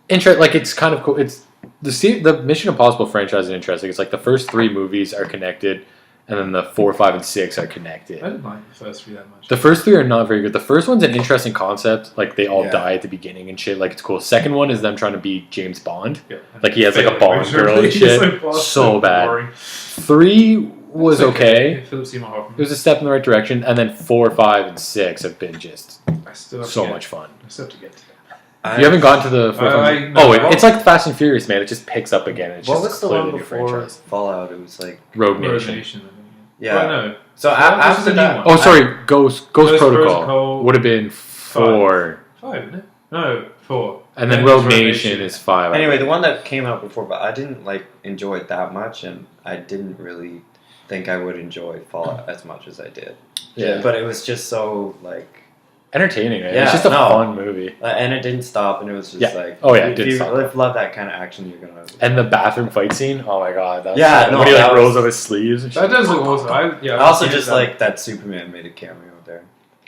Like it's kind of cool. It's the Mission Impossible franchise is interesting. It's like the first 3 movies are connected, and then the 4, 5, and 6 are connected. I didn't like the first 3 that much. The first 3 are not very good. The first one's an interesting concept. Like, they all Yeah. die at the beginning and shit. Like, it's cool. Second one is them trying to be James Bond. Yeah. Like, he has, like, a Bond He's girl and shit. So bad. boring. 3 was okay. Philip Seymour Hoffman. It was a step in the right direction. And then 4, 5, and 6 have been just I still have to so get- much fun. I still have to get to that. You haven't gotten to the fourth one? no, It's like Fast and Furious, man. It just picks up again. It's What just was the completely one new before franchise. Fallout? It was like Rogue Rogue Nation. Nation. I think. yeah. Well, no. So Well, this is after the new that, one. Oh, sorry. Ghost Ghost Protocol Protocol would have been 4. 5, isn't it? No, 4. And then there's Rogue Nation is 5. Anyway, the one that came out before, but I didn't like enjoy it that much, and I didn't really think I would enjoy Fallout as much as I did. Yeah. But it was just so like, Entertaining, right? Yeah, It's just a no. fun movie. and it didn't stop, and it was just Yeah. like, Oh, yeah, it if didn't you stop. love that kind of action, you're gonna. And the bathroom fight scene, oh my god. That's Yeah, no, when he like that rolls was- up his sleeves. And That shit. does look awesome. I also just like that Superman made a cameo there.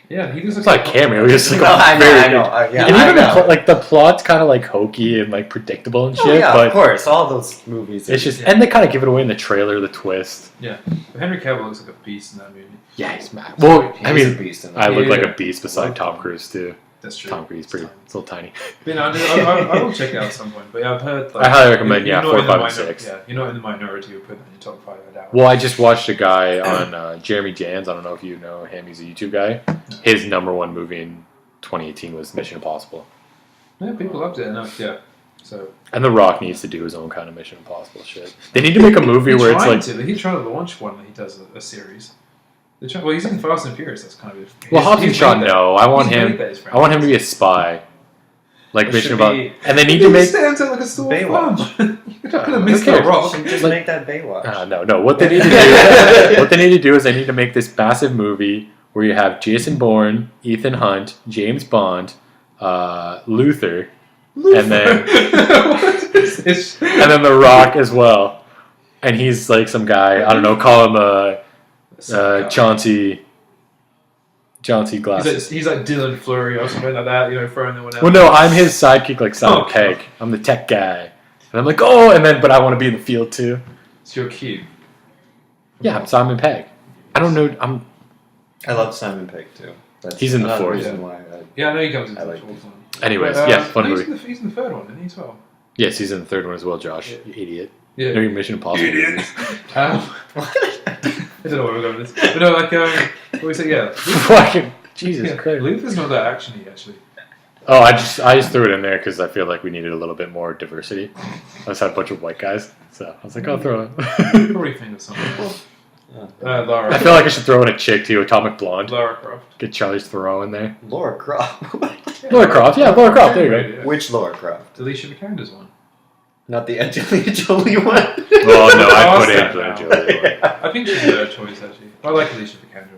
Yeah, he does It's not a cameo, it's like No, I know, very I know, good. yeah, And I even know. like the plot's kind of like hokey and like predictable and shit, Oh, yeah, but of course, all those movies. it's just, Yeah. and they kind of give it away in the trailer, the twist. Yeah, but Henry Cavill looks like a beast in that movie. Yeah, he's mad. Well, He's I a mean, beast in I that. look like Yeah. a beast beside Tom Cruise too. That's true. Tom Cruise, pretty, it's a little tiny. But no, I will check it out at some point. But yeah, I've heard. Like, I highly recommend, you're yeah, not 4, in the 5, and minor- 6. Yeah, you're not in the minority who put that in your top 5. I doubt. Well, I just watched a guy on Jeremy Jans. I don't know if you know him. He's a YouTube guy. His number 1 movie in 2018 was Mission Impossible. Yeah, people loved it enough. Yeah, so And The Rock needs to do his own kind of Mission Impossible shit. They need to make a movie where it's like. he's trying to launch one. He does a series. Well, he's in Fast and Furious. That's kind of. Well, Hobbs and Shaw, no. I want him to be a spy. Like It Mission should Impossible. be- And they need He to make. stands out like a sore Baywatch. thumb. You're not gonna Who miss the cares? Rock. Should just Like- make that Baywatch. No. What they need to do. What they need to do is they need to make this massive movie where you have Jason Bourne, Ethan Hunt, James Bond, Luther, and then What is this? and then The Rock as well. And he's like some guy. I don't know. Call him Chauncey Glasses. He's like Dylan Fleury or something like that, throwing the one out. Well, no, I'm his sidekick, like Simon Oh. Pegg. I'm the tech guy, and I'm like, oh, and then, but I want to be in the field too. It's your cue. Yeah, I'm Simon Pegg. I don't know. I love Simon Pegg too. That's He's in the another fourth. reason why Yeah, I know he comes into I the like fourth one. Anyways, But, yeah, fun no, movie. He's in the third one, isn't he, as well? Yes, he's in the third one as well, Josh. Yeah. You idiot. Yeah. No, your Mission Impossible. movies. I don't know where we're going with this. But no, what we say, yeah. Fucking Jesus Yeah, Christ. Luther's not that actiony, actually. Oh, I just threw it in there because I feel like we needed a little bit more diversity. I just had a bunch of white guys, so I was like, I'll throw it. Probably think of something. Lara. I feel like I should throw in a chick too, Atomic Blonde. Lara Croft. Get Charlize Theron in there. Laura Croft. Laura Croft, yeah, Laura Croft. There you go. Yeah. Which Laura Croft? Alicia Vikander's one. Not the Angelina Jolie one. Well, no, I I'll put stand Angelina now. Jolie. on. I think she's a better choice, actually. I like Alicia Vikander.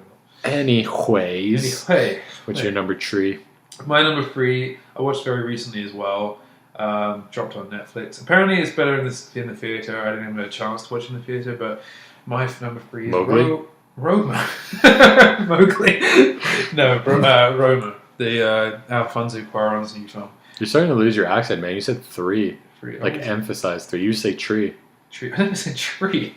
Anyways, Anyway, what's your number 3? my number 3, I watched very recently as well. Dropped on Netflix. Apparently, it's better in the theater. I didn't even have a chance to watch it in the theater, but my number 3 is Mowgli? Roma. Mowgli. No, Roma. The Alfonso Cuarón's new film. You're starting to lose your accent, man. You said 3. Like, I emphasize 3. You say tree. didn't say tree.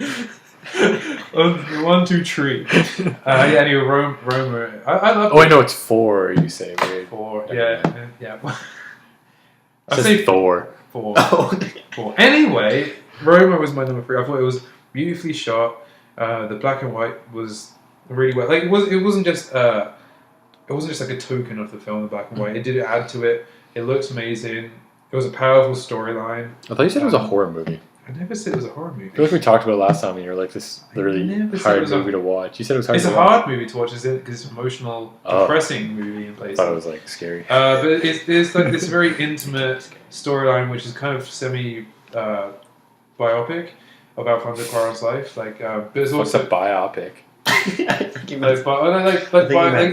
1, 2, tree. Yeah, anyway, Roma. I love Oh, wait, no, it's 4, you say. Weird. 4. Never Yeah. It I says say Thor. 4. Oh. 4. Anyway, Roma was my number 3. I thought it was beautifully shot. The black and white was really well. Like it wasn't just like a token of the film, the black and white. It did add to it. It looks amazing. It was a powerful storyline. I thought you said it was a horror movie. I never said it was a horror movie. I feel like we talked about it last time and you were like, this is I really never said it hard was a- movie to watch. You said it was hard It's to a watch. hard movie to watch, isn't it? Because it's an emotional, Oh. depressing movie in I places. thought it was like scary. But it's like this very intimate storyline, which is kind of semi biopic of Alfonso Cuarón's life. Like, but it's What's a also biopic? I think you like, meant,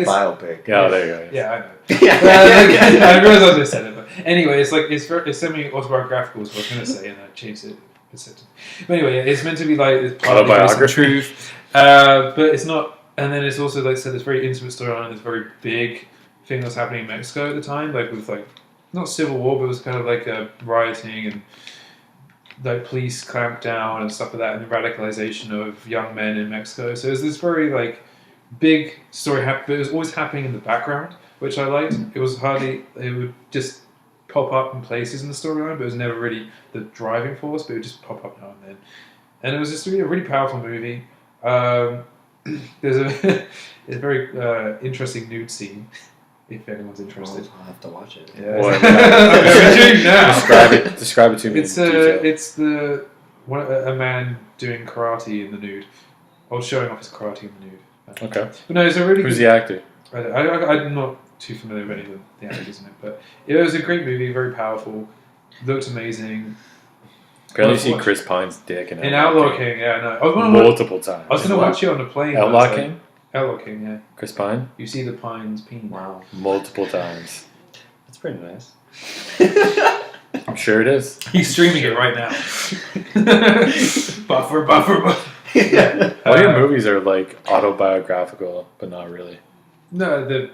biopic. Yeah, there you go. yeah, I know. Yeah. I realized I just said it, but anyway, it's semi-autobiographical is what I was going to say, and I changed it. But anyway, it's meant to be like it's part of the Autobiography. truth, but it's not. And then it's also like I said, this very intimate storyline, and this very big thing that's happening in Mexico at the time, like with like not civil war, but it was kind of like rioting and like police clamp down and stuff like that, and the radicalization of young men in Mexico. So it's this very like big story, but it was always happening in the background, which I liked. It would just pop up in places in the storyline, but it was never really the driving force. But it would just pop up now and then, and it was just a really powerful movie. There's a very interesting nude scene. If anyone's interested, I'll have to watch it. Yeah. Well, I'm doing now. Describe it to me. It's a man doing karate in the nude, or showing off his karate in the nude. Okay. But no, it's a really Who's good, the actor? I'm not too familiar with any of the actors in it, but it was a great movie, very powerful, looked amazing. Apparently, you see Chris Pine's dick in Outlaw King. Yeah, no, multiple times. I was going to watch it on the plane. Outlaw King. Outlaw King, yeah. Chris Pine. You see the Pine's penis. Wow, multiple times. that's pretty nice. I'm sure it is. He's streaming it right now. buffer. All your movies are like autobiographical, but not really. No, they're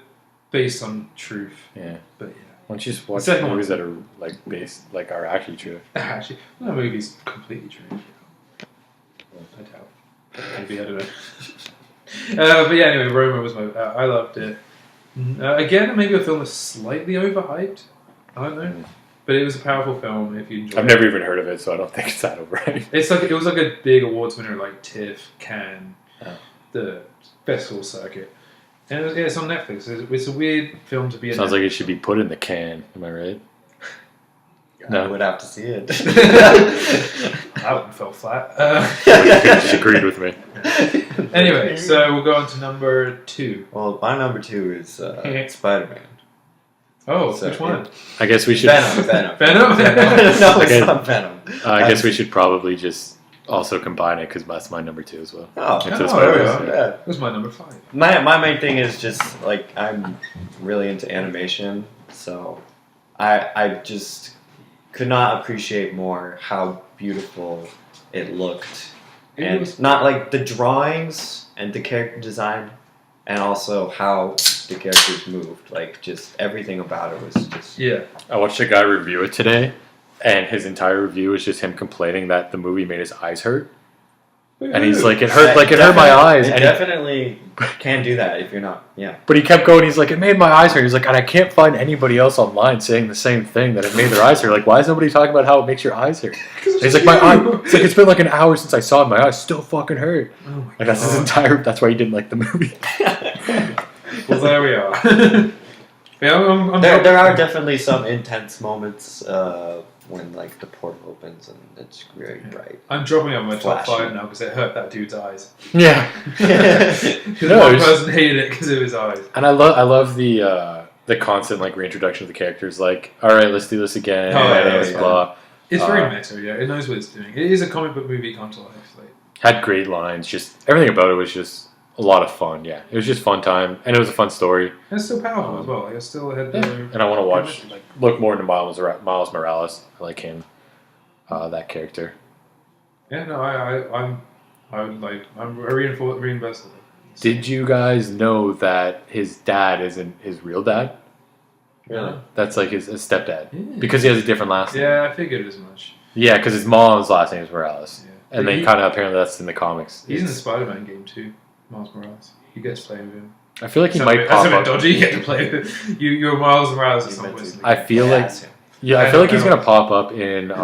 based on truth. Yeah. But yeah. Why don't you just watch second movies that are like based, like are actually true? Actually, no movie's completely true. I doubt. Maybe, I don't know. But yeah, anyway, Roma was I loved it. Again, maybe a film that's slightly overhyped. I don't know. But it was a powerful film if you enjoyed it. I've never even heard of it, so I don't think it's that overhyped. It was like a big awards winner like TIFF, Cannes, the festival circuit. And it's on Netflix. It's a weird film to be in. Sounds like it should be put in the can. Am I right? No. I would have to see it. That one fell flat. You just agreed with me. Anyway, so we'll go on to number 2. Well, my number 2 is Spider-Man. Oh, So, which one? I guess we should. Venom. Venom? No, it's not Venom. I guess we should probably just also combine it because that's my number 2 as well. Oh, Into there Spider-Man. we go. yeah. That was my number 5. My main thing is just like I'm really into animation, so I just could not appreciate more how beautiful it looked, and not like the drawings and the character design, and also how the characters moved. Like just everything about it was just I watched a guy review it today, and his entire review was just him complaining that the movie made his eyes hurt. And he's like, it hurt my eyes. It and definitely can do that if you're not, But he kept going, he's like, it made my eyes hurt. He's like, and I can't find anybody else online saying the same thing, that it made their eyes hurt. Like, why is nobody talking about how it makes your eyes hurt? And he's like, it's like, it's been like an hour since I saw it, my eyes still fucking hurt. Oh my Like, that's his that's why he didn't like the movie. Well, there we are. Yeah, there are definitely some intense moments when like the portal opens and it's very bright. I'm dropping out my top Flashy. 5 now because it hurt that dude's eyes. Yeah. Because one person hated it because of his eyes. And I love the constant like reintroduction of the characters. Like, all right, let's do this again. Blah. It's very meta, yeah. It knows what it's doing. It is a comic book movie come to life. Like. Had great lines. Just everything about it was just a lot of fun. Yeah, it was just fun time, and it was a fun story. And it's still powerful as well. Like, it's still ahead. And I want to watch, look more into Miles Morales. I like him, that character. Yeah, no, I'm reinvested. Did you guys know that his dad isn't his real dad? Really? That's like his stepdad because he has a different last name. Yeah, I figured as much. Yeah, because his mom's last name is Morales, and they kind of apparently that's in the comics. He's in the Spider-Man game too, Miles Morales. You get to play with him. I feel like he might pop up. That's a bit up. dodgy. You get to play with you're Miles Morales at some point. I feel like I feel like he's gonna pop up in the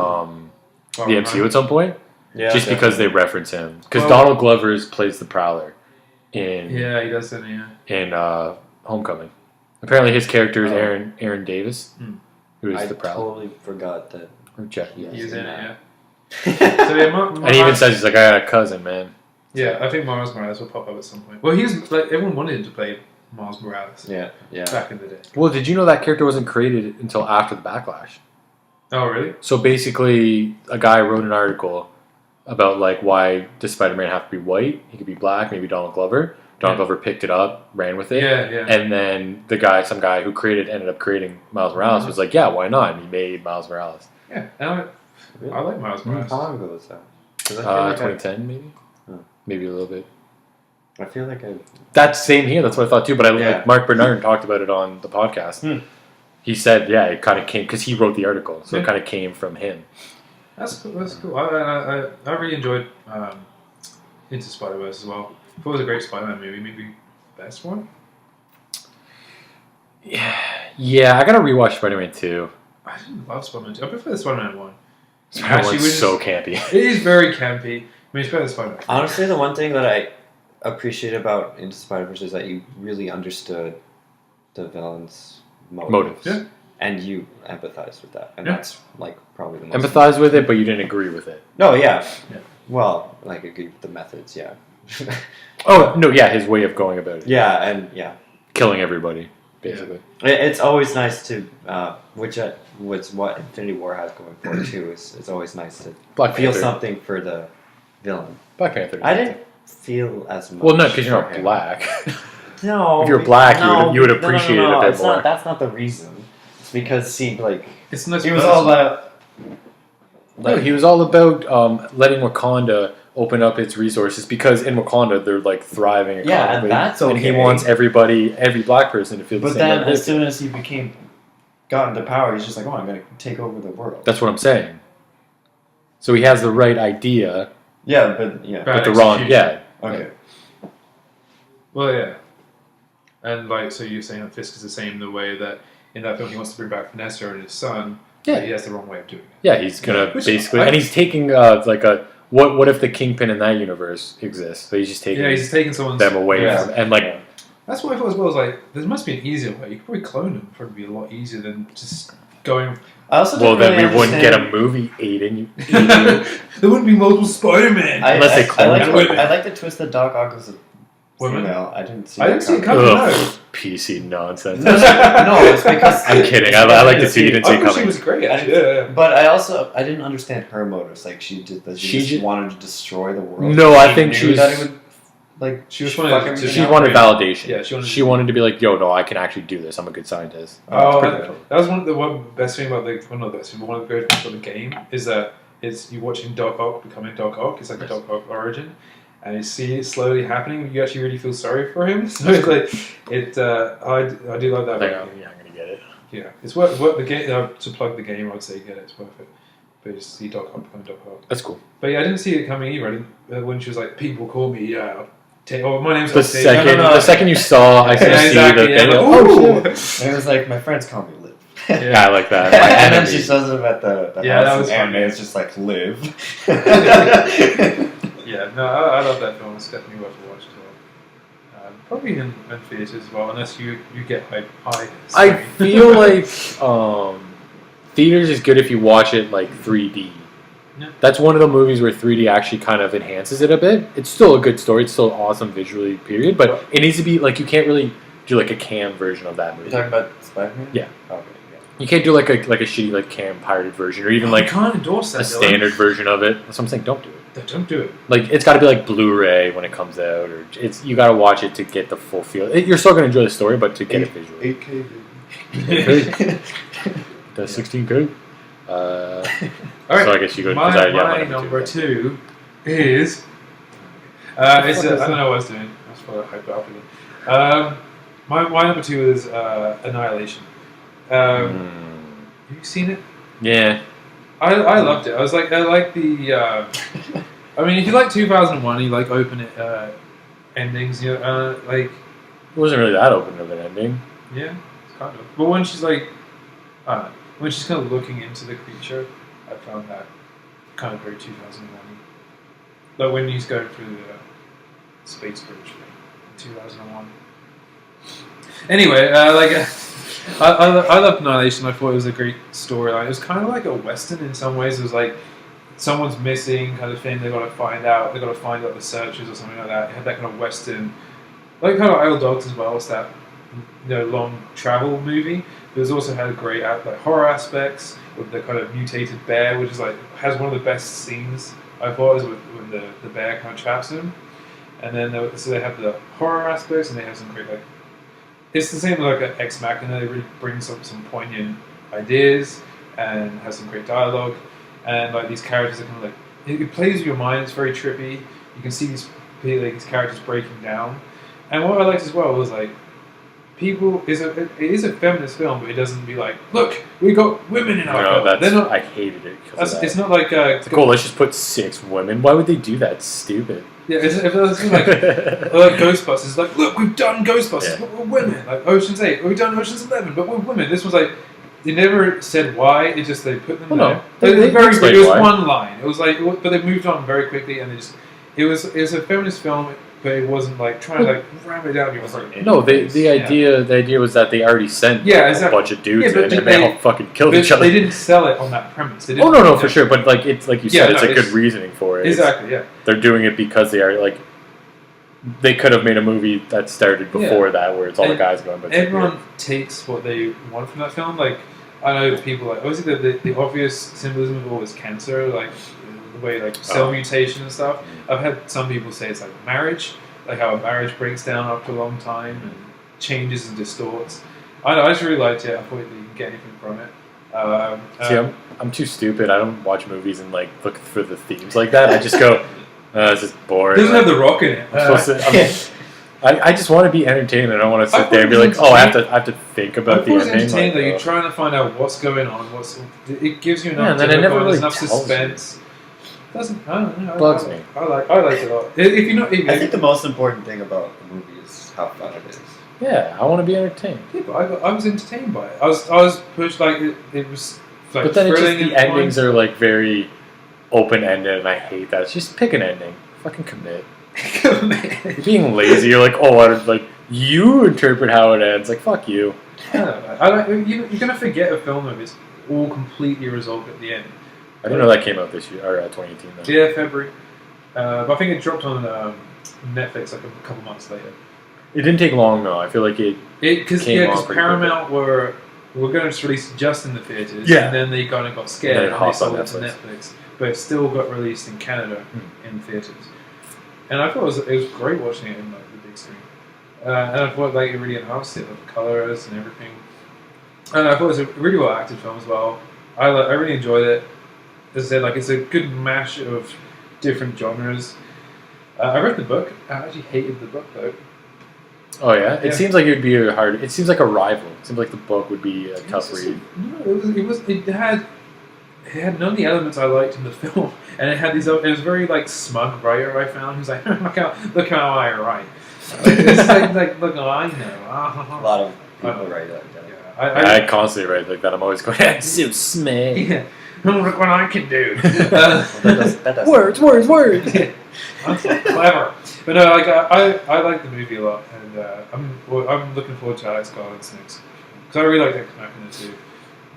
MCU at some point. Yeah, just because they reference him. Because Donald Glover plays the Prowler in he does that, in Homecoming. Apparently his character is Aaron Davis, who is the Prowler. I totally forgot that. Or Jeff. He's in it, So, and he even says, he's like, I got a cousin, man. Yeah, I think Miles Morales will pop up at some point. Well, he was like, everyone wanted him to play Miles Morales. Yeah. Back in the day. Well, did you know that character wasn't created until after the Backlash? Oh, really? So basically, a guy wrote an article about like why does Spider-Man have to be white? He could be black, maybe Donald Glover. Donald Glover picked it up, ran with it. Yeah. And then some guy who ended up creating Miles Morales was like, yeah, why not? And he made Miles Morales. Yeah, and I like Miles Morales. How long ago was that? 2010 maybe? Maybe a little bit. I feel like That's same here. That's what I thought too. But like Mark Bernard talked about it on the podcast. He said, it kind of came because he wrote the article, so it kind of came from him. That's cool. That's cool. I really enjoyed Into Spider-Verse as well. I thought it was a great Spider-Man movie. Maybe the best one. Yeah, I gotta rewatch Spider-Man 2. I didn't love Spider-Man 2. I prefer the Spider-Man 1. Spider-Man 1's so campy. It is very campy. I mean, it's better than Spider-Man 3. Honestly, the one thing that I appreciate about Into Spider-Verse is that you really understood the villain's motives. Yeah. And you empathize with that. And Yeah. that's, like, probably the most... Empathize with it, but you didn't agree with it. No, yeah. Yeah. Well, like, agree with the methods, yeah. Oh, no, yeah, his way of going about it. Yeah, and, yeah. Killing everybody, basically. It's always nice to, which was what Infinity War has going for it, too, is it's always nice to feel something for the villain. Black Panther. I didn't feel as much. Well, no, because you're not for him. black. No. If you're black, you would appreciate it a bit more. That's not the reason. It's because, see, like, It's nice. he was all about... No, he was all about letting Wakanda open up its resources because in Wakanda they're like thriving economically. Yeah, and that's okay. And he wants every black person to feel the But same. then, way. as soon as he got into power, he's just like, oh, I'm going to take over the world. That's what I'm saying. So he has the right idea, Yeah, but, yeah. Bad but the wrong, execution. Okay. Well, yeah. And, like, so you're saying that Fisk is the same the way that in that film he wants to bring back Vanessa and his son, Yeah. but he has the wrong way of doing it. Yeah, he's gonna Which basically, I- and he's taking like a what if the Kingpin in that universe exists? So he's just taking Yeah, he's just taking someone's... them away Yeah. from, and like Yeah. That's what I thought as well. Was like, there must be an easier way. You could probably clone him. Probably be a lot easier than just going... I also well, didn't then really we wouldn't get a understand- movie, Aiden. You idiot. There wouldn't be multiple Spider-Man. Unless they clone I women. like the twist that Doc Ock was a Women? female. I didn't see I didn't see it coming. coming. Ugh, No. PC nonsense. No, it's because... I'm kidding. I like to see you didn't see I it thought she coming. was great, I actually. Yeah. But I didn't understand her motives. Like, she just wanted to destroy the world. No, I She think knew she was- that it would, like, She was fuck wanted to- everything She up. wanted validation. Yeah, she wanted to be like, yo, no, I can actually do this. I'm a good scientist. Oh, It's pretty cool. that was one of the best thing about the... Well, not the best thing, but one of the great things about the game is that it's you watching Doc Ock becoming Doc Ock. It's like a Doc Ock origin. And you see it slowly happening. You actually really feel sorry for him. So it's like... I do like that. I think about I'm going to get it. Yeah, it's worth the game to plug the game. I would say get it. It's worth it. But just see Doc Ock become Doc Ock. That's cool. But yeah, I didn't see it coming either. I didn't, when she was like, "People call me," my name's The Octavia. the second you saw, I could Yeah, see exactly. the Yeah, thing. like, Oh, ooh. shit. And it was like, my friends call me Liv. Yeah, I like that. And then Enemy. she says it at the Yeah, that house was and funny. it's just like, Liv. Yeah, no, I love that film. It's definitely worth a watch as well. Probably in theaters as well, unless you get high. I feel like theaters is good if you watch it like 3D. Yeah. That's one of the movies where 3D actually kind of enhances it a bit. It's still a good story. It's still awesome visually, period. But it needs to be like you can't really do like a cam version of that movie. You're talking about Spider-Man? Yeah. Okay, yeah. You can't do like a shitty like cam pirated version or even I like can't endorse that. a standard version of it. That's what I'm saying. Don't do it. Don't do it. Like it's got to be like Blu-ray when it comes out, or it's you got to watch it to get the full feel. You're still gonna enjoy the story, but to get it visually. 8K. The 16K. All right. So I guess you go. My number two is. It's I don't know what I was doing. I was probably hyped up again. My number two is Annihilation. Have you seen it? Yeah. I loved it. I like the. I mean, if you like 2001, you like open it endings. You know, like It wasn't really that open of an ending. yeah, it's kind of. But when she's like, I don't know, when she's kind of looking into the creature, I found that kind of very 2001. Like when he's going through the space bridge thing in 2001. Anyway, I loved Annihilation. I thought it was a great storyline. It was kind of like a western in some ways. It was like someone's missing kind of thing. They got to find out. They got to find out the searchers or something like that. It had that kind of western, like kind of Isle Dogs as well. It's that long travel movie. But it's also had great like horror aspects with the kind of mutated bear, which is like has one of the best scenes I thought is when the bear kind of traps him. And then so they have the horror aspects and they have some great like. It's the same like an Ex Machina. They really brings up some poignant ideas and has some great dialogue. And like these characters are kind of like it plays with your mind. It's very trippy. You can see these characters breaking down. And what I liked as well was like people it is a feminist film, but it doesn't be like, look, we got women in our film. That's, not, I hated it. It's not like it's cool. Let's just put 6 women. Why would they do that? It's stupid. Yeah, if it was like Ghostbusters, like, look, we've done Ghostbusters, but we're women. Like Ocean's 8, we've done Ocean's 11, but we're women. This was like, they never said why. It just they put them there. They it was one line. It was like, but they moved on very quickly, and they just it was a feminist film, but it wasn't like trying to like ram it down people's throat. No, the idea was that they already sent a bunch of dudes in, and they all fucking killed each other. They didn't sell it on that premise. They didn't, no, for sure. But like it's like you said, it's a good reasoning for it. Exactly. Yeah. They're doing it because they are like. They could have made a movie that started before that, where it's all the guys going. But everyone takes what they want from that film. Like I know people like obviously the obvious symbolism of all is cancer, like the way like cell mutation and stuff. I've had some people say it's like marriage, like how a marriage breaks down after a long time and changes and distorts. I know. I just really liked it. I thought you didn't get anything from it. See, I'm too stupid. I don't watch movies and like look for the themes like that. I just go. It's just boring. It doesn't have The Rock in it. I just want to be entertained. I don't want to sit there and be like, I have to think about the ending. Entertaining, like, you're trying to find out what's going on. It gives you enough. And then it never really enough suspense. Doesn't I don't know. Bugs me. I like it a lot. If you know, I think the most important thing about the movie is how fun it is. Yeah, I want to be entertained. Yeah, but I was entertained by it. I was pushed like it was. Like, but then it's just the endings are like very open-ended, and I hate that. It's just pick an ending. Fucking commit. You're being lazy. You're like, you interpret how it ends. Like, fuck you. You're gonna forget a film if it's all completely resolved at the end. I didn't know that came out this year or 2018. Though. Yeah, February. But I think it dropped on Netflix like a couple months later. It didn't take long though. I feel like because Paramount were going to just release it just in the theaters, and then they kind of got scared and they sold it to Netflix. But it still got released in Canada in theaters, and I thought it was great watching it in like the big screen. And I thought like it really enhanced it, like the colors and everything. And I thought it was a really well acted film as well. I really enjoyed it. As I said, like it's a good mash of different genres. I read the book. I actually hated the book though. Oh yeah, it seems like it would be hard. It seems like a rival. It seems like the book would be a tough read. No, it had none of the elements I liked in the film, and it had these. It was very like smug writer I found. He was like, look how I write. It's like look how I know. A lot of people write like that. Yeah, I constantly write like that. I'm always going, so smug. Yeah. Look what I can do. That does words. I'm so clever. But no, like I like the movie a lot, and I'm looking forward to Alex Garland's next, because I really like Ex Machina too.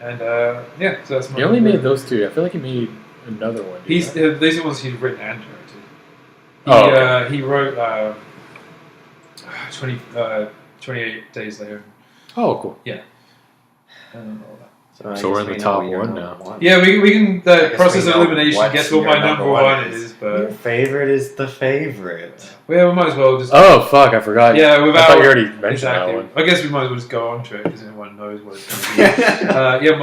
And so that's my. He only made those two. I feel like he made another one. These are the ones he's written and directed. He wrote 28 Days Later. Oh, cool. Yeah. So we're in the top one now. Yeah, we can. The process of elimination. Guess what my number one is? But your favorite is the favorite. Yeah, we might as well just. Oh fuck! I forgot. Yeah, I thought you already mentioned that one. I guess we might as well just go on to it because everyone knows what it's going to be. I didn't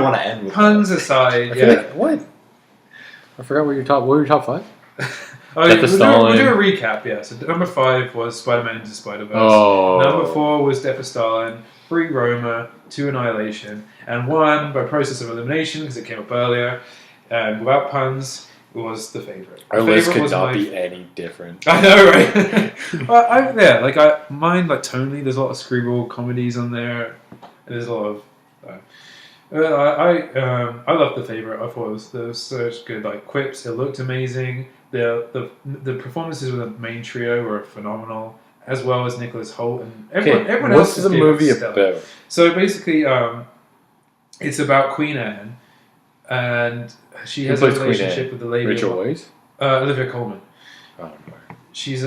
want to end with puns aside. What? I forgot what your top 5. We'll do a recap. Yeah. So number 5 was Spider-Man Into Spider-Verse. Oh. Number 4 was Death of Stalin. 3 Roma. 2 Annihilation. And 1 by process of elimination because it came up earlier. And without puns, was the favorite. Our list could not be any different. I know, right? Mine like tonally. There's a lot of screwball comedies on there. And there's a lot of. I love the favorite. I thought there was such good like quips. It looked amazing. The performances with the main trio were phenomenal, as well as Nicholas Hoult and everyone else. What's the movie about? So basically, it's about Queen Anne, and she has a relationship with the lady. Rachel Weisz? Olivia Colman. Oh, no. She's she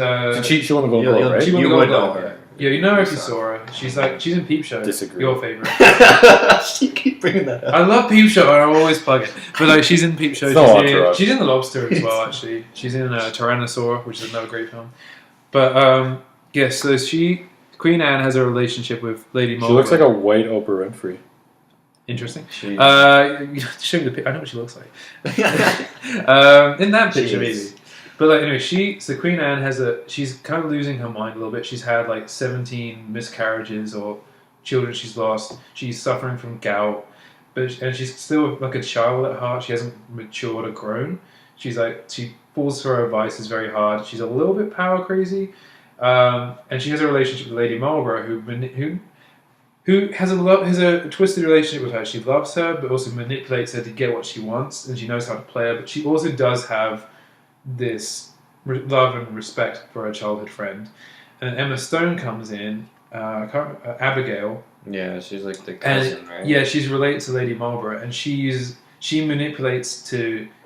won the Golden Globe, right? She won the Golden Globe. Yeah, you know her if you saw her. She's in Peep Show. Disagree. Your favorite. She keep bringing that up. I love Peep Show. I always plug it. But like, she's in Peep Show. She's in The Lobster as well. Actually, she's in Tyrannosaur, which is another great film. But so Queen Anne has a relationship with Lady Mulder. She looks like a white Oprah Winfrey. Interesting. Show me the picture. I know what she looks like. In that picture, maybe. But like anyway, Queen Anne she's kind of losing her mind a little bit. She's had like 17 miscarriages or children she's lost. She's suffering from gout, and she's still like a child at heart. She hasn't matured or grown. She falls for her vices very hard. She's a little bit power crazy, and she has a relationship with Lady Marlborough, who has a twisted relationship with her. She loves her, but also manipulates her to get what she wants, and she knows how to play her. But she also does have this love and respect for her childhood friend. And Emma Stone comes in, Abigail. Yeah, she's like the cousin, right? Yeah, she's related to Lady Marlborough, and she manipulates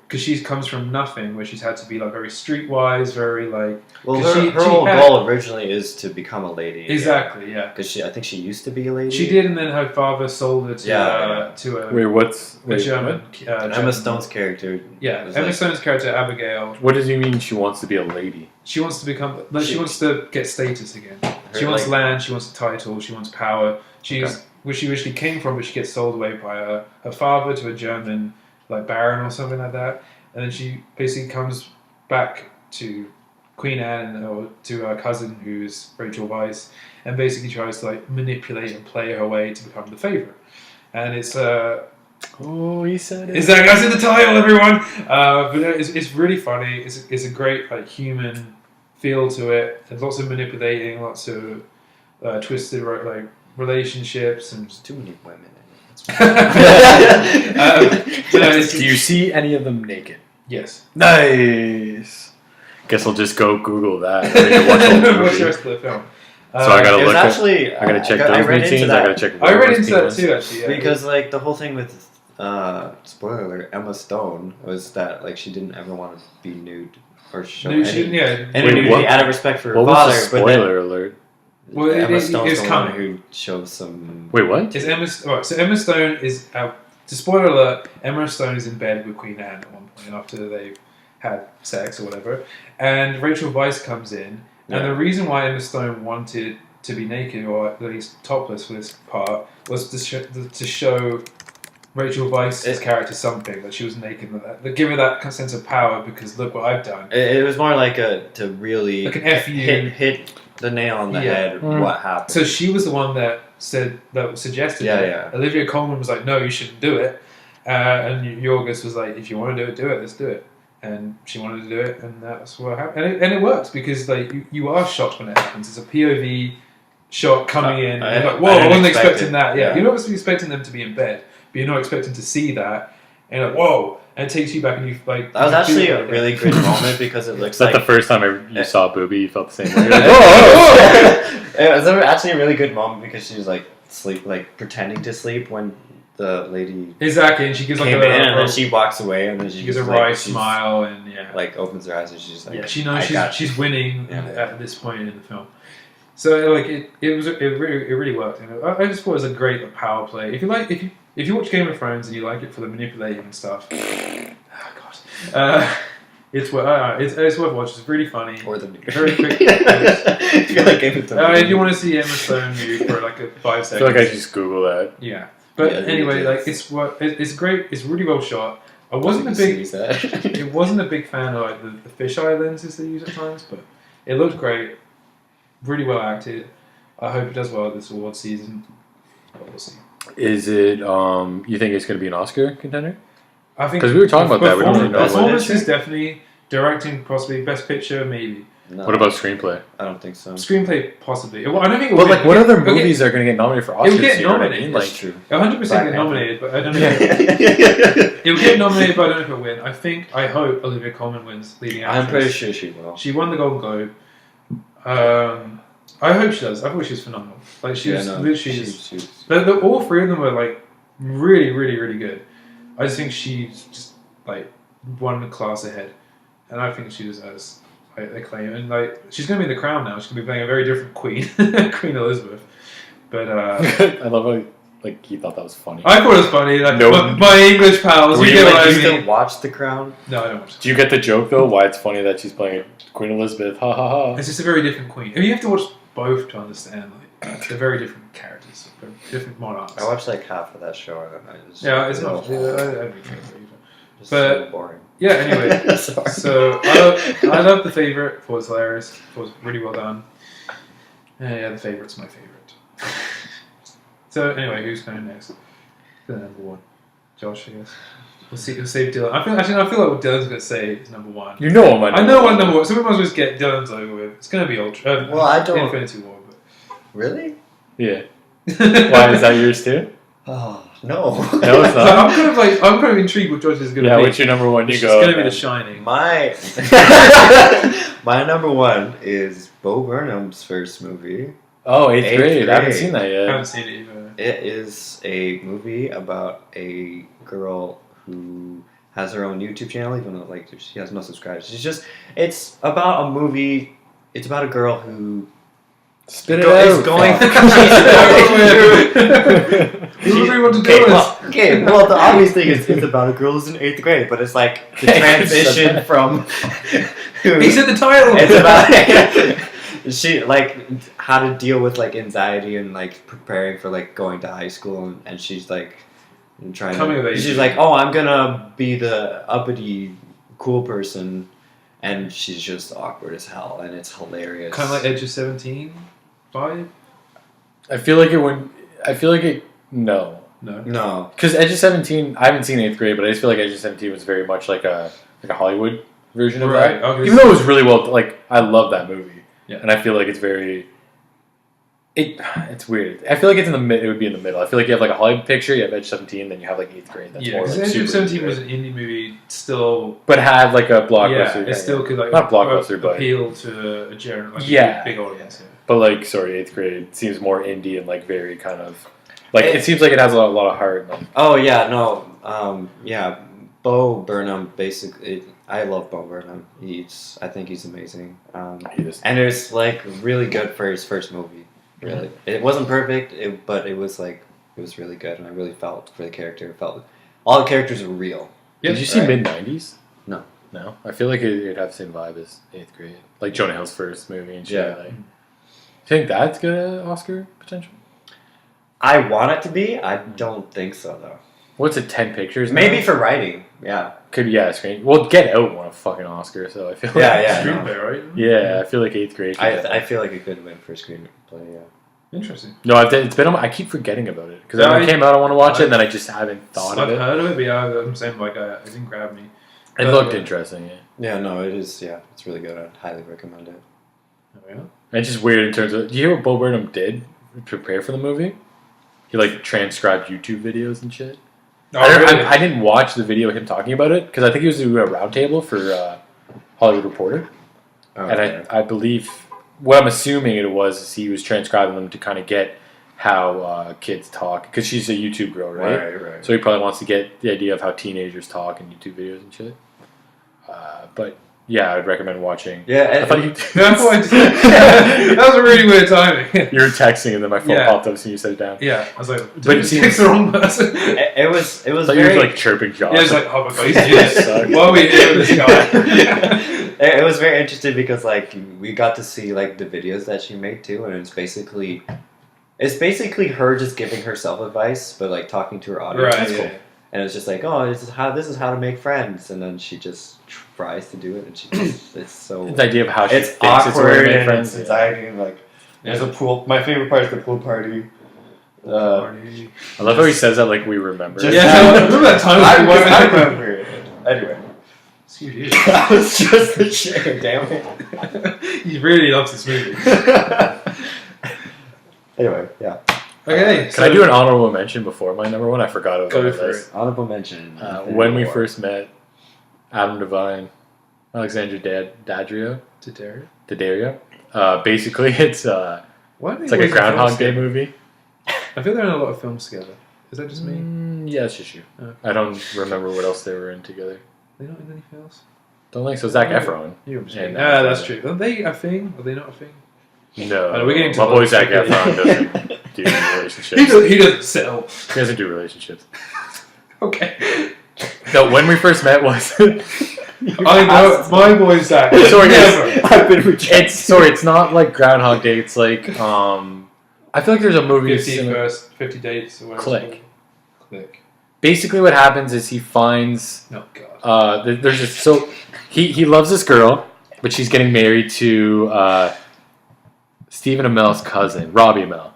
because she comes from nothing, where she's had to be like very streetwise, very like. Well, her whole goal originally is to become a lady. Exactly, yeah. Because I think she used to be a lady. She did, and then her father sold her to a German. Emma Stone's character. Yeah, Emma Stone's character Abigail. What does he mean? She wants to be a lady. She wants to become. She wants to get status again. She wants land. She wants a title. She wants power. Where she originally came from, but she gets sold away by her father to a German like baron or something like that, and then she basically comes back to Queen Anne or to her cousin, who's Rachel Weisz, and basically tries to like manipulate and play her way to become the favorite. And it's oh, he said it. Exactly, I said the title, everyone. But it's really funny. It's a great like human feel to it. There's lots of manipulating, lots of twisted like relationships, and there's too many women. Do you see any of them naked? Yes. Nice. Guess I'll just go Google that. Watch the rest of the film. So I gotta look. Actually, I gotta check those main scenes. I gotta check. I read into that too, actually. Yeah. Because like the whole thing with spoiler alert, Emma Stone was that like she didn't ever want to be nude or show any nudity out of respect for her father. What was the spoiler alert? Well, Emma Stone's the one who shows some. Wait, what? So Emma Stone is out. To spoiler alert, Emma Stone is in bed with Queen Anne at one point after they've had sex or whatever, and Rachel Weisz comes in, and the reason why Emma Stone wanted to be naked or at least topless for this part was to show Rachel Weisz's character something, that she was naked, that give her that sense of power because look what I've done. It was more like to really like an FU hit the nail on the head. What happened? So she was the one that suggested it. Yeah. Olivia Colman was like, no, you shouldn't do it, and Yorgos was like, if you want to do it, let's do it. And she wanted to do it, and that's what happened. And it works because like you are shocked when it happens. It's a POV shot coming in. And you're like, whoa, I wasn't expecting that. Yeah, you're not expecting them to be in bed, but you're not expecting to see that. And you're like, whoa. And it takes you back, and you like. That was actually a really good moment because it looks like the first time you saw a boobie, you felt the same way. Like, It was actually a really good moment because she was like pretending to sleep when the lady exactly, and she gives like and then she walks away, and then she gives a wry smile, and like opens her eyes, and she's like, she knows she's winning at this point in the film. So like it really worked. And I just thought it was a great power play. If you watch Game of Thrones and you like it for the manipulating and stuff, it's worth watching. It's really funny. Or the very quick. If you like Game of Thrones, if you want to see Emma Stone nude for like 5 seconds, I feel like I just Google that. Yeah, but anyway, like it's great. It's really well shot. It wasn't a big fan of like the fisheye lenses they use at times, but it looked great. Really well acted. I hope it does well this award season. But we'll see. Is it? You think it's going to be an Oscar contender? I think because we were talking about that. We don't really know. Performance is definitely. Directing possibly. Best picture maybe. No. What about screenplay? I don't think so. Screenplay possibly. Well, I don't think. But like, what other movies are going to get nominated for Oscars? It will get nominated. Like, true. 100% get nominated, but I don't know. It will get nominated, but I don't know if it win. I hope Olivia Colman wins leading actress. I'm pretty sure she will. She won the Golden Globe. I hope she does. I thought she was phenomenal. Like she was literally. All three of them were like really, really, really good. I just think she's just like one class ahead, and I think she deserves acclaim. And like she's going to be in The Crown now. She's going to be playing a very different queen, Queen Elizabeth. But I love how like you thought that was funny. I thought it was funny. Like my English pals. Do you still watch The Crown? No, I don't watch. Do you get the joke though? Why it's funny that she's playing Queen Elizabeth? Ha ha ha! It's just a very different queen. I mean, you have to watch both to understand. Like they're very different characters, different monarchs. I watched like half of that show. It's not. I don't think so boring. Yeah. Anyway, Sorry. so I love The Favourite. Thought it was hilarious. Thought it was really well done. Yeah, The Favourite's my favourite. So anyway, who's going next? The number one, Josh, I guess. We'll see. We'll save Dylan. I feel like what Dylan's going to say is number one. You know what I know what number one. So we might as well just get Dylan's over with. It's going to be Ultra. Well, I don't. Infinity War. But. Really? Yeah. Why is that yours too? Oh no. No, it's So not. I'm kind of intrigued what Josh is going to Yeah, be. what's your number one? You It's go. going to be The Shining. My number one is Bo Burnham's first movie. Oh, eighth Eighth grade. I haven't grade. seen that I yet. haven't seen it either. It is a movie about a girl who has her own YouTube channel, even though like she has no subscribers. It's about a movie. It's about a girl who Spit it is out. going. Who do we want to do Okay, this? well, the obvious thing is it's about a girl who's in 8th grade, but it's like the transition from. He said the title. It's about she like how to deal with like anxiety and like preparing for like going to high school, and she's like trying Coming of age. she's like, oh, I'm gonna be the uppity cool person, and she's just awkward as hell, and it's hilarious. Kind of like Edge of 17 vibe? I feel like it would. I feel like it. No. No. Because Edge of 17, I haven't seen 8th grade, but I just feel like Edge of 17 was very much like a Hollywood version of Right, that. okay. Even though it was really well, like, I love that movie. Yeah. And I feel like it's very... It's weird. I feel like it's in the it would be in the middle. I feel like you have like a Hollywood picture, you have Edge 17, then you have like 8th grade. That's Yeah, more because like Edge of super 17 was indie, an indie movie, still... but had like a blockbuster. Yeah, it still could like... Not blockbuster, but... appeal to a general, like, Yeah. big audience. Yeah. But like, sorry, 8th grade seems more indie and like very kind of... Like, it seems like it has a lot of heart. Like, Oh yeah, no. Yeah, Bo Burnham. Basically, I love Bo Burnham. I think he's amazing. And it's like really good for his first movie. Really, it wasn't perfect, but it was really good, and I really felt for the character. All the characters were real. Did you see Right. mid-90s? No. No? I feel like it'd have the same vibe as 8th grade. Like Jonah Hill's first movie and shit. Yeah. Like, do you think that's good at Oscar potential? I want it to be. I don't think so though. What's it, 10 pictures now? Maybe for writing. Yeah. Could, yeah, screen. Well, Get Out won a fucking Oscar, so I feel like... Yeah. Screenplay, right? Yeah, I feel like 8th grade. I feel like it could win for screenplay. Yeah. Interesting. No, it's been on I keep forgetting about it. Because Yeah, when it came out, I want to watch it, and then I just haven't thought of I've it. heard of it, but yeah, I'm saying like it didn't grab me. It looked interesting, yeah. Yeah. No, it is. Yeah, it's really good. I'd highly recommend it. Oh, yeah. And it's just weird in terms of... Do you hear what Bo Burnham did to prepare for the movie? He, like, transcribed YouTube videos and shit. Oh, I didn't watch the video of him talking about it, because I think he was doing a roundtable for Hollywood Reporter. Oh, And okay. I believe... What I'm assuming it was is he was transcribing them to kind of get how kids talk. Because she's a YouTube girl, right? Right. So he probably wants to get the idea of how teenagers talk in YouTube videos and shit. But... Yeah, I'd recommend watching. Yeah, I thought you... That was a really weird timing. You were texting and then my phone Yeah. popped up and you set it down. Yeah, I was like, But but it it seems- the wrong person. It was I thought very you were like chirping Josh. Yeah, it's like, oh my god, he's Suck. Why are we here with this guy? it was very interesting because like we got to see like the videos that she made too, and it's basically her just giving herself advice, but like talking to her audience. Right, That's yeah. cool. And it's just like, oh, this is how to make friends, and then she just tries to do it, and she just it's so The idea of how she it's thinks it's a way to awkward make and friends. it's anxiety and like there's a pool. My favorite part is the pool party. I love how he saes that like we remember. Just- Yeah, remember that time? I remember it. Anyway, Excuse that was just the share. Damn it. He really loves this movie. Anyway, yeah. Okay, Can I do an honorable mention before my number one? I forgot it was Go on my for list. Honorable mention. When we first met, Adam Devine, Alexandra Daddario, basically it's like a Groundhog Day movie. I feel they're in a lot of films together. Is that just me? Yeah, it's just you. Okay. I don't remember what else they were in together. They're not in anything else? Don't think so. Zac Efron. You're And, that's true. Are they a thing? Are they not a thing? No, Oh, we're getting to my the- boy Zac okay. Efron doesn't do relationships. He doesn't sell. He doesn't do relationships. Okay. No, when we first met was. I know my boy Zach. Sorry, Never. I've been rejected. It's not like Groundhog Day. It's like I feel like there's a movie 50 first, 50 dates. Or whatever. Click. Click. basically what happens is he finds Oh god. there's just so he loves this girl, but she's getting married to Stephen Amell's cousin, Robbie Amell.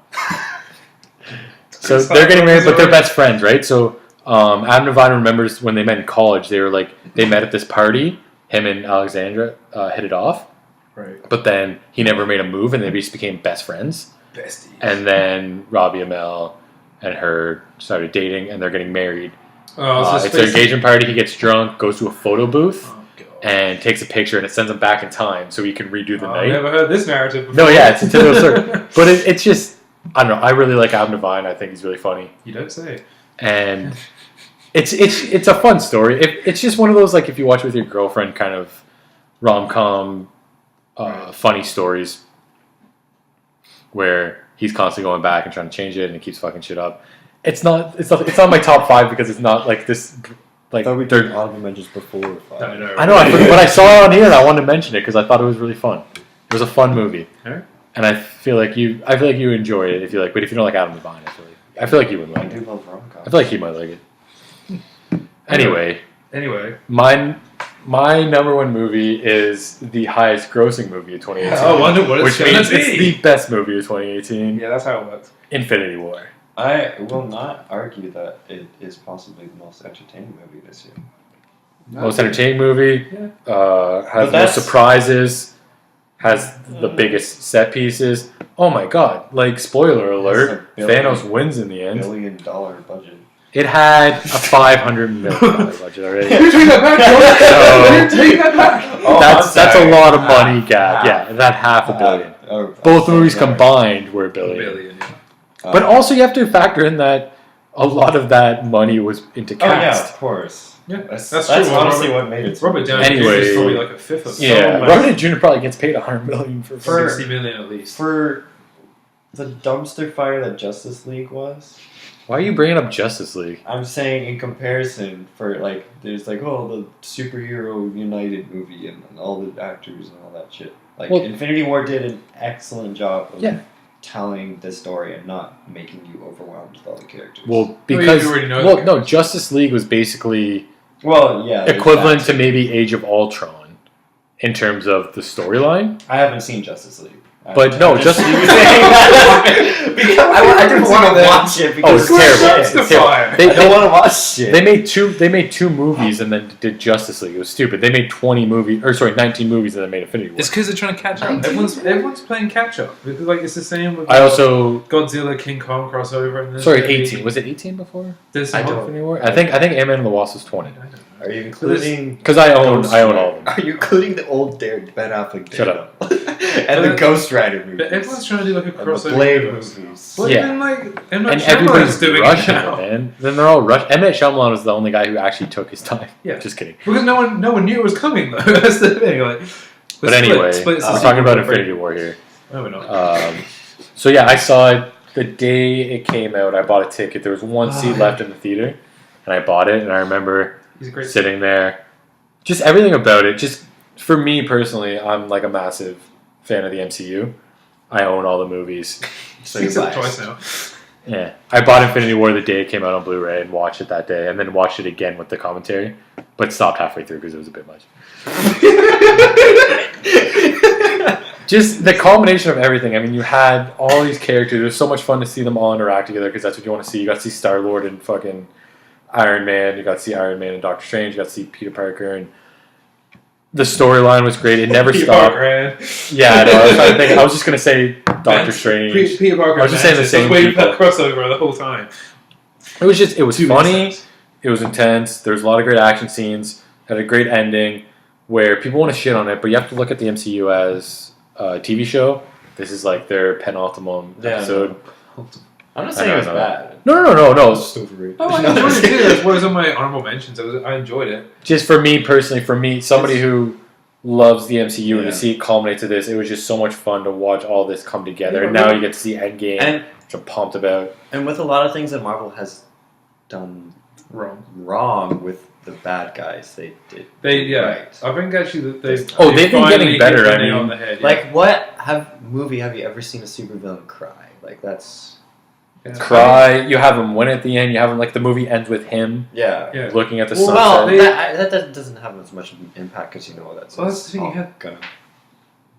So they're getting married, but they're best friends, right? So Adam Devine remembers when they met in college. They were like they met at this party. Him and Alexandra hit it off, Right. but then he never made a move, and they just became best friends. Besties. And then Robbie Amell and her started dating, and they're getting married. It's their engagement party. He gets drunk, goes to a photo booth, and takes a picture, and it sends him back in time so he can redo the night. I've never heard this narrative before. No, yeah, it's a typical story. But it's just, I don't know. I really like Adam Devine. I think he's really funny. You don't say. And it's a fun story. It's just one of those, like, if you watch it with your girlfriend, kind of rom-com, funny stories where he's constantly going back and trying to change it, and he keeps fucking shit up. It's not my top 5 because it's not like this. Like I thought we did honorable mentions before 5. I know. I know, but I saw it on here and I wanted to mention it because I thought it was really fun. It was a fun movie, and I feel like you enjoy it if you like. But if you don't like Adam Devine, I feel like you wouldn't I like do it. love rom-com. I feel like he might like it. Anyway, my number 1 movie is the highest grossing movie of 2018. Oh, I wonder what it's which gonna means be. it's the best movie of 2018. Yeah, that's how it works. Infinity War. I will not argue that it is possibly the most entertaining movie this year. Most entertaining movie. Yeah. Has most surprises. Has the biggest set pieces. Oh my god! Like, spoiler alert, Thanos wins in the end. $1 billion budget. It had a $500 million budget already. You take that back, Take that back. That's a lot of money, Gab. Yeah, that $500 million. Both movies combined were $1 billion. Yeah. But also, you have to factor in that a lot of that money was into cast. Oh yeah, of course. Yeah, That's true. honestly what made it. Robert Downey Anyway, Jr. is probably like a fifth of Yeah, so much. Robert Downey Jr. probably gets paid $100 million for 60 million at least. For the dumpster fire that Justice League was. Why are you bringing up Justice League? I'm saying in comparison, for like, there's like, the superhero United movie and all the actors and all that shit. Like, Well, Infinity War did an excellent job of Yeah. telling the story and not making you overwhelmed with all the characters. Well, because you already know the Justice League was basically yeah, there's equivalent that. to maybe Age of Ultron in terms of the storyline. I haven't seen Justice League. But no, Justice League. I didn't want to watch it because it's terrible. It's the terrible. fire. I don't want to watch it. They made 2 movies and then did Justice League. It was stupid. They made 19 movies and then made Infinity War. It's because they're trying to catch up. Everyone's playing catch up. Because, like, it's the same with I also Godzilla King Kong crossover. And 18. Was it 18 before? I Infinity War. I think Ant-Man and the Wasp was 20. Are you including? Because I own all of them. Are you including the old Ben Affleck? Shut up. And the Ghost Rider movies. But everyone's trying to do like a And the crossover. Blade universe. movies. But Yeah. even like And everybody's doing rushing it now. it, man. Then they're all rushing. M. Night Shyamalan was the only guy who actually took his time. Yeah. Just kidding. Because no one knew it was coming though. That's the thing. Like, But anyway, we're we're talking about Infinity War here. No, we're not. So yeah, I saw it the day it came out. I bought a ticket. There was one seat left in the theater, and I bought it. And I remember He's a great sitting there. Just everything about it. Just for me personally, I'm like a massive fan of the MCU. I own all the movies. So He's you're up biased. twice now. Yeah, I bought Infinity War the day it came out on Blu-ray and watched it that day, and then watched it again with the commentary, but stopped halfway through because it was a bit much. Just the combination of everything. I mean, you had all these characters. It was so much fun to see them all interact together because that's what you want to see. You got to see Star-Lord and fucking Iron Man. You got to see Iron Man and Doctor Strange. You got to see Peter Parker, and the storyline was great. It never stopped. Yeah, I know. I was trying to think. I was just gonna say Doctor Strange. Peter Parker. I was just saying the same I was waiting for that people. crossover the whole time. It was Too funny. many times. It was intense. There was a lot of great action scenes. Had a great ending where people want to shit on it, but you have to look at the MCU as a TV show. This is like their penultimate episode. I'm not saying it was bad. No. Still great. Oh, I enjoyed it too. That's what was on my honorable mentions. I enjoyed it. Just for me personally, somebody who loves the MCU and Yeah. to see it culminate to this, it was just so much fun to watch all this come together. And now you get to see Endgame, which I'm pumped about. And with a lot of things that Marvel has done wrong with the bad guys, they did. Right. I think actually that they've They've been getting better. hit the I nail mean, on the head. Like, what movie have you ever seen a supervillain cry? Like, that's cry. You have him win at the end. You have him like the movie ends with him Yeah. looking at the Well, sunset. that doesn't have as much impact because you know that's Well, that's the thing, you had- gonna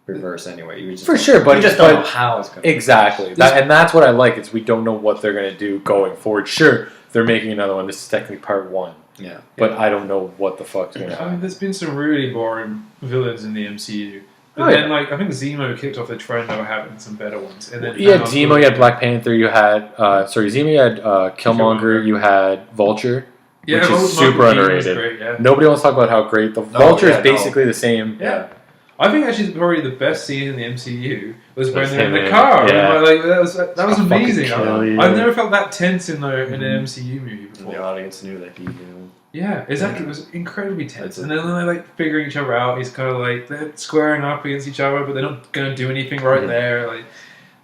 reverse anyway. You just For sure, but you just don't know how it's gonna. Exactly, and that's what I like. Is we don't know what they're gonna do going forward. Sure, they're making another one. This is technically part 1. Yeah. But I don't know what the fuck's gonna I mean, happen. there's been some really boring villains in the MCU. But Oh, then, yeah. like, I think Zemo kicked off the trend of having some better ones. And then You had Zemo, you had Black Panther, you had Zemo, you had Killmonger, you had Vulture, which is super underrated. Great, yeah. Nobody wants to talk about how great the Vulture is. Basically the same. Yeah. I think actually probably the best scene in the MCU was when That's they're in him the in- car. yeah. Like, that was I'll amazing. fucking kill you. I've never felt that tense in an MCU movie And before. the audience knew that he knew. Yeah, exactly. It was incredibly tense. That's And then they're like figuring each other out. He's kind of like they're squaring up against each other, but they're not going to do anything right there. Like,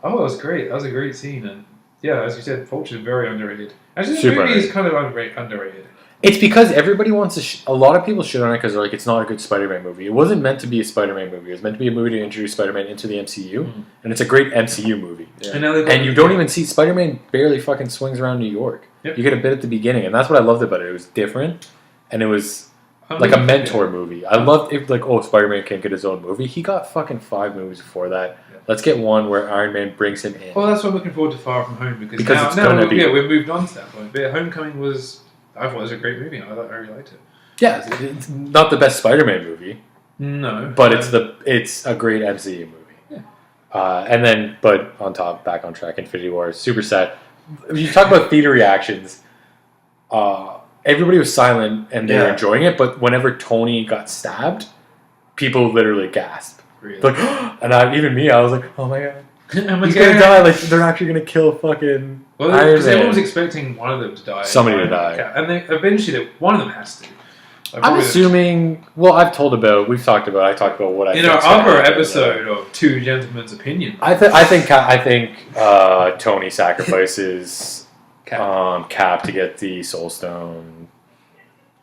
oh, it was great. That was a great scene. And yeah, as you said, Vulture is very underrated. Actually, this Super movie is underrated. kind of underrated. It's because everybody wants to. A lot of people shit on it because they're like, it's not a good Spider-Man movie. It wasn't meant to be a Spider-Man movie. It was meant to be a movie to introduce Spider-Man into the MCU, and it's a great MCU movie. Yeah. And now they've got- And you don't even see Spider-Man barely fucking swings around New York. Yep. You get a bit at the beginning, and that's what I loved about it. It was different, and it was like a mentor movie. I loved it. Like, oh, Spider-Man can't get his own movie. He got fucking 5 movies before that. Yeah. Let's get one where Iron Man brings him in. Well, that's what I'm looking forward to Far From Home because Because it's now gonna be- we've moved on to that point. But Homecoming was, I thought it was a great movie. I really liked it. Yeah, it's not the best Spider-Man movie, No, but it's a great MCU movie. Yeah. And then, but on top, back on track, Infinity War, super sad. If you talk about theater reactions, everybody was silent and they were enjoying it, but whenever Tony got stabbed, people literally gasped. really. Like, and even me, I was like, oh my god. Oh my He's God. gonna die. Like they're actually gonna kill fucking Well, Iron because everyone Man. was expecting one of them to die. Somebody to die. Yeah, and then eventually one of them has to. Like, I'm probably assuming. Well, I talked about what I in think's our gonna other happen, episode of Two Gentlemen's Opinion. I think Tony sacrifices Cap to get the Soul Stone.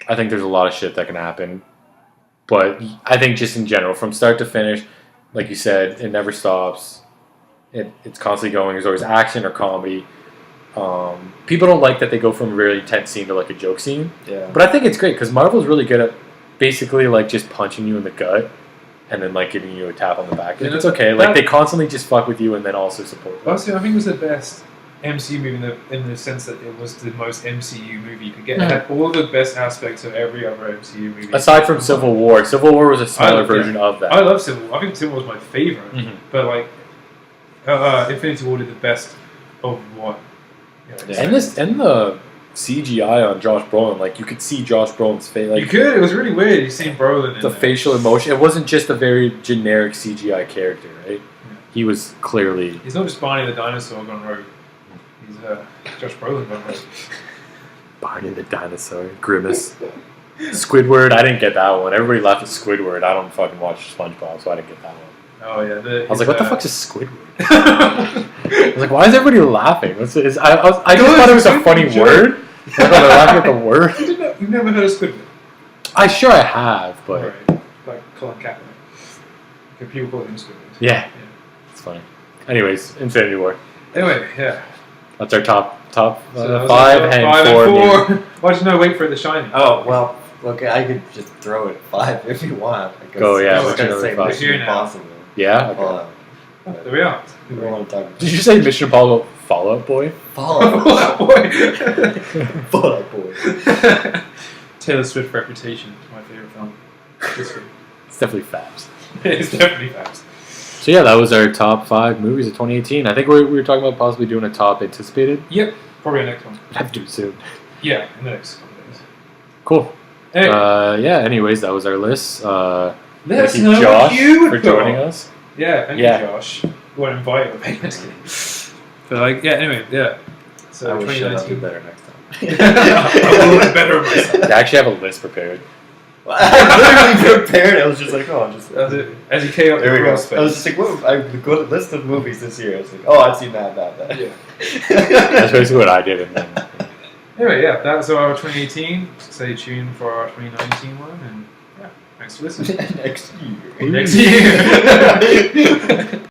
I think there's a lot of shit that can happen, but I think just in general, from start to finish, like you said, it never stops. It's constantly going. There's always action or comedy. People don't like that they go from a very intense scene to like a joke scene. Yeah. But I think it's great because Marvel's really good at basically like just punching you in the gut and then like giving you a tap on the back. Yeah, It's okay. Like they constantly just fuck with you and then also support you. Honestly, I think it was the best MCU movie in the sense that it was the most MCU movie you could get. It had all the best aspects of every other MCU movie. Aside from Civil War was a smaller version of that. I love Civil War. I think Civil War was my favorite. Mhm. But like, Infinity War did the best of what. And the CGI on Josh Brolin, like you could see Josh Brolin's face, You like could. It was really weird. You seen Brolin in the there. facial emotion. It wasn't just a very generic CGI character, right? He was clearly He's not just Barney the dinosaur gone rogue. He's Josh Brolin gone rogue. Barney the dinosaur, Grimace, Squidward. I didn't get that one. Everybody laughed at Squidward. I don't fucking watch SpongeBob, so I didn't get that one. Oh yeah. I was like, what the fuck's a Squidward? I was like, why is everybody laughing? I just thought it was a funny word. I thought they were laughing at the word. You've never heard of Squidward? I have, but Right. Like Colin Kaepernick. Okay, people call him Squidward. yeah, it's funny. Anyways, Infinity War. Anyway, yeah. That's our top So that was 5 like and 5 4. and 4. Why'd you not wait for it to shine? Oh well, look, I could just throw it 5 if you want. I guess Go, yeah, I was what's gonna your say number 5? Mission Here now. Impossible. Yeah. Okay. Fallout. There we are. We don't want to talk about Did you say Mission Impossible Fallout Boy? Fallout. Fallout Boy. Fallout Boy. Taylor Swift Reputation is my favorite film. This week. It's definitely Fabs. It's definitely fast. So yeah, that was our top 5 movies of 2018. I think we were talking about possibly doing a top anticipated. Yep, probably the next one. We'd have to do it soon. Yeah, in the next couple of days. Cool. Anyway, Yeah. Anyways, that was our list. let Thank us you, know what Josh, you would for put joining on. us. Yeah, thank Yeah. you, Josh. We won't invite you. I'm just kidding. But like, yeah. Anyway, yeah. So I will shut up 2019. better next time. I will look better myself. I actually have a list prepared. I literally prepared. I was just like, oh, just As you came up there we the go. space. I was just like, what? I got a list of movies this year. I was like, oh, I've seen that. Yeah. That's basically what I did. And then Anyway, yeah, that's our 2018. Stay tuned for our 2019 one, and yeah, thanks for listening. Next year. Next year.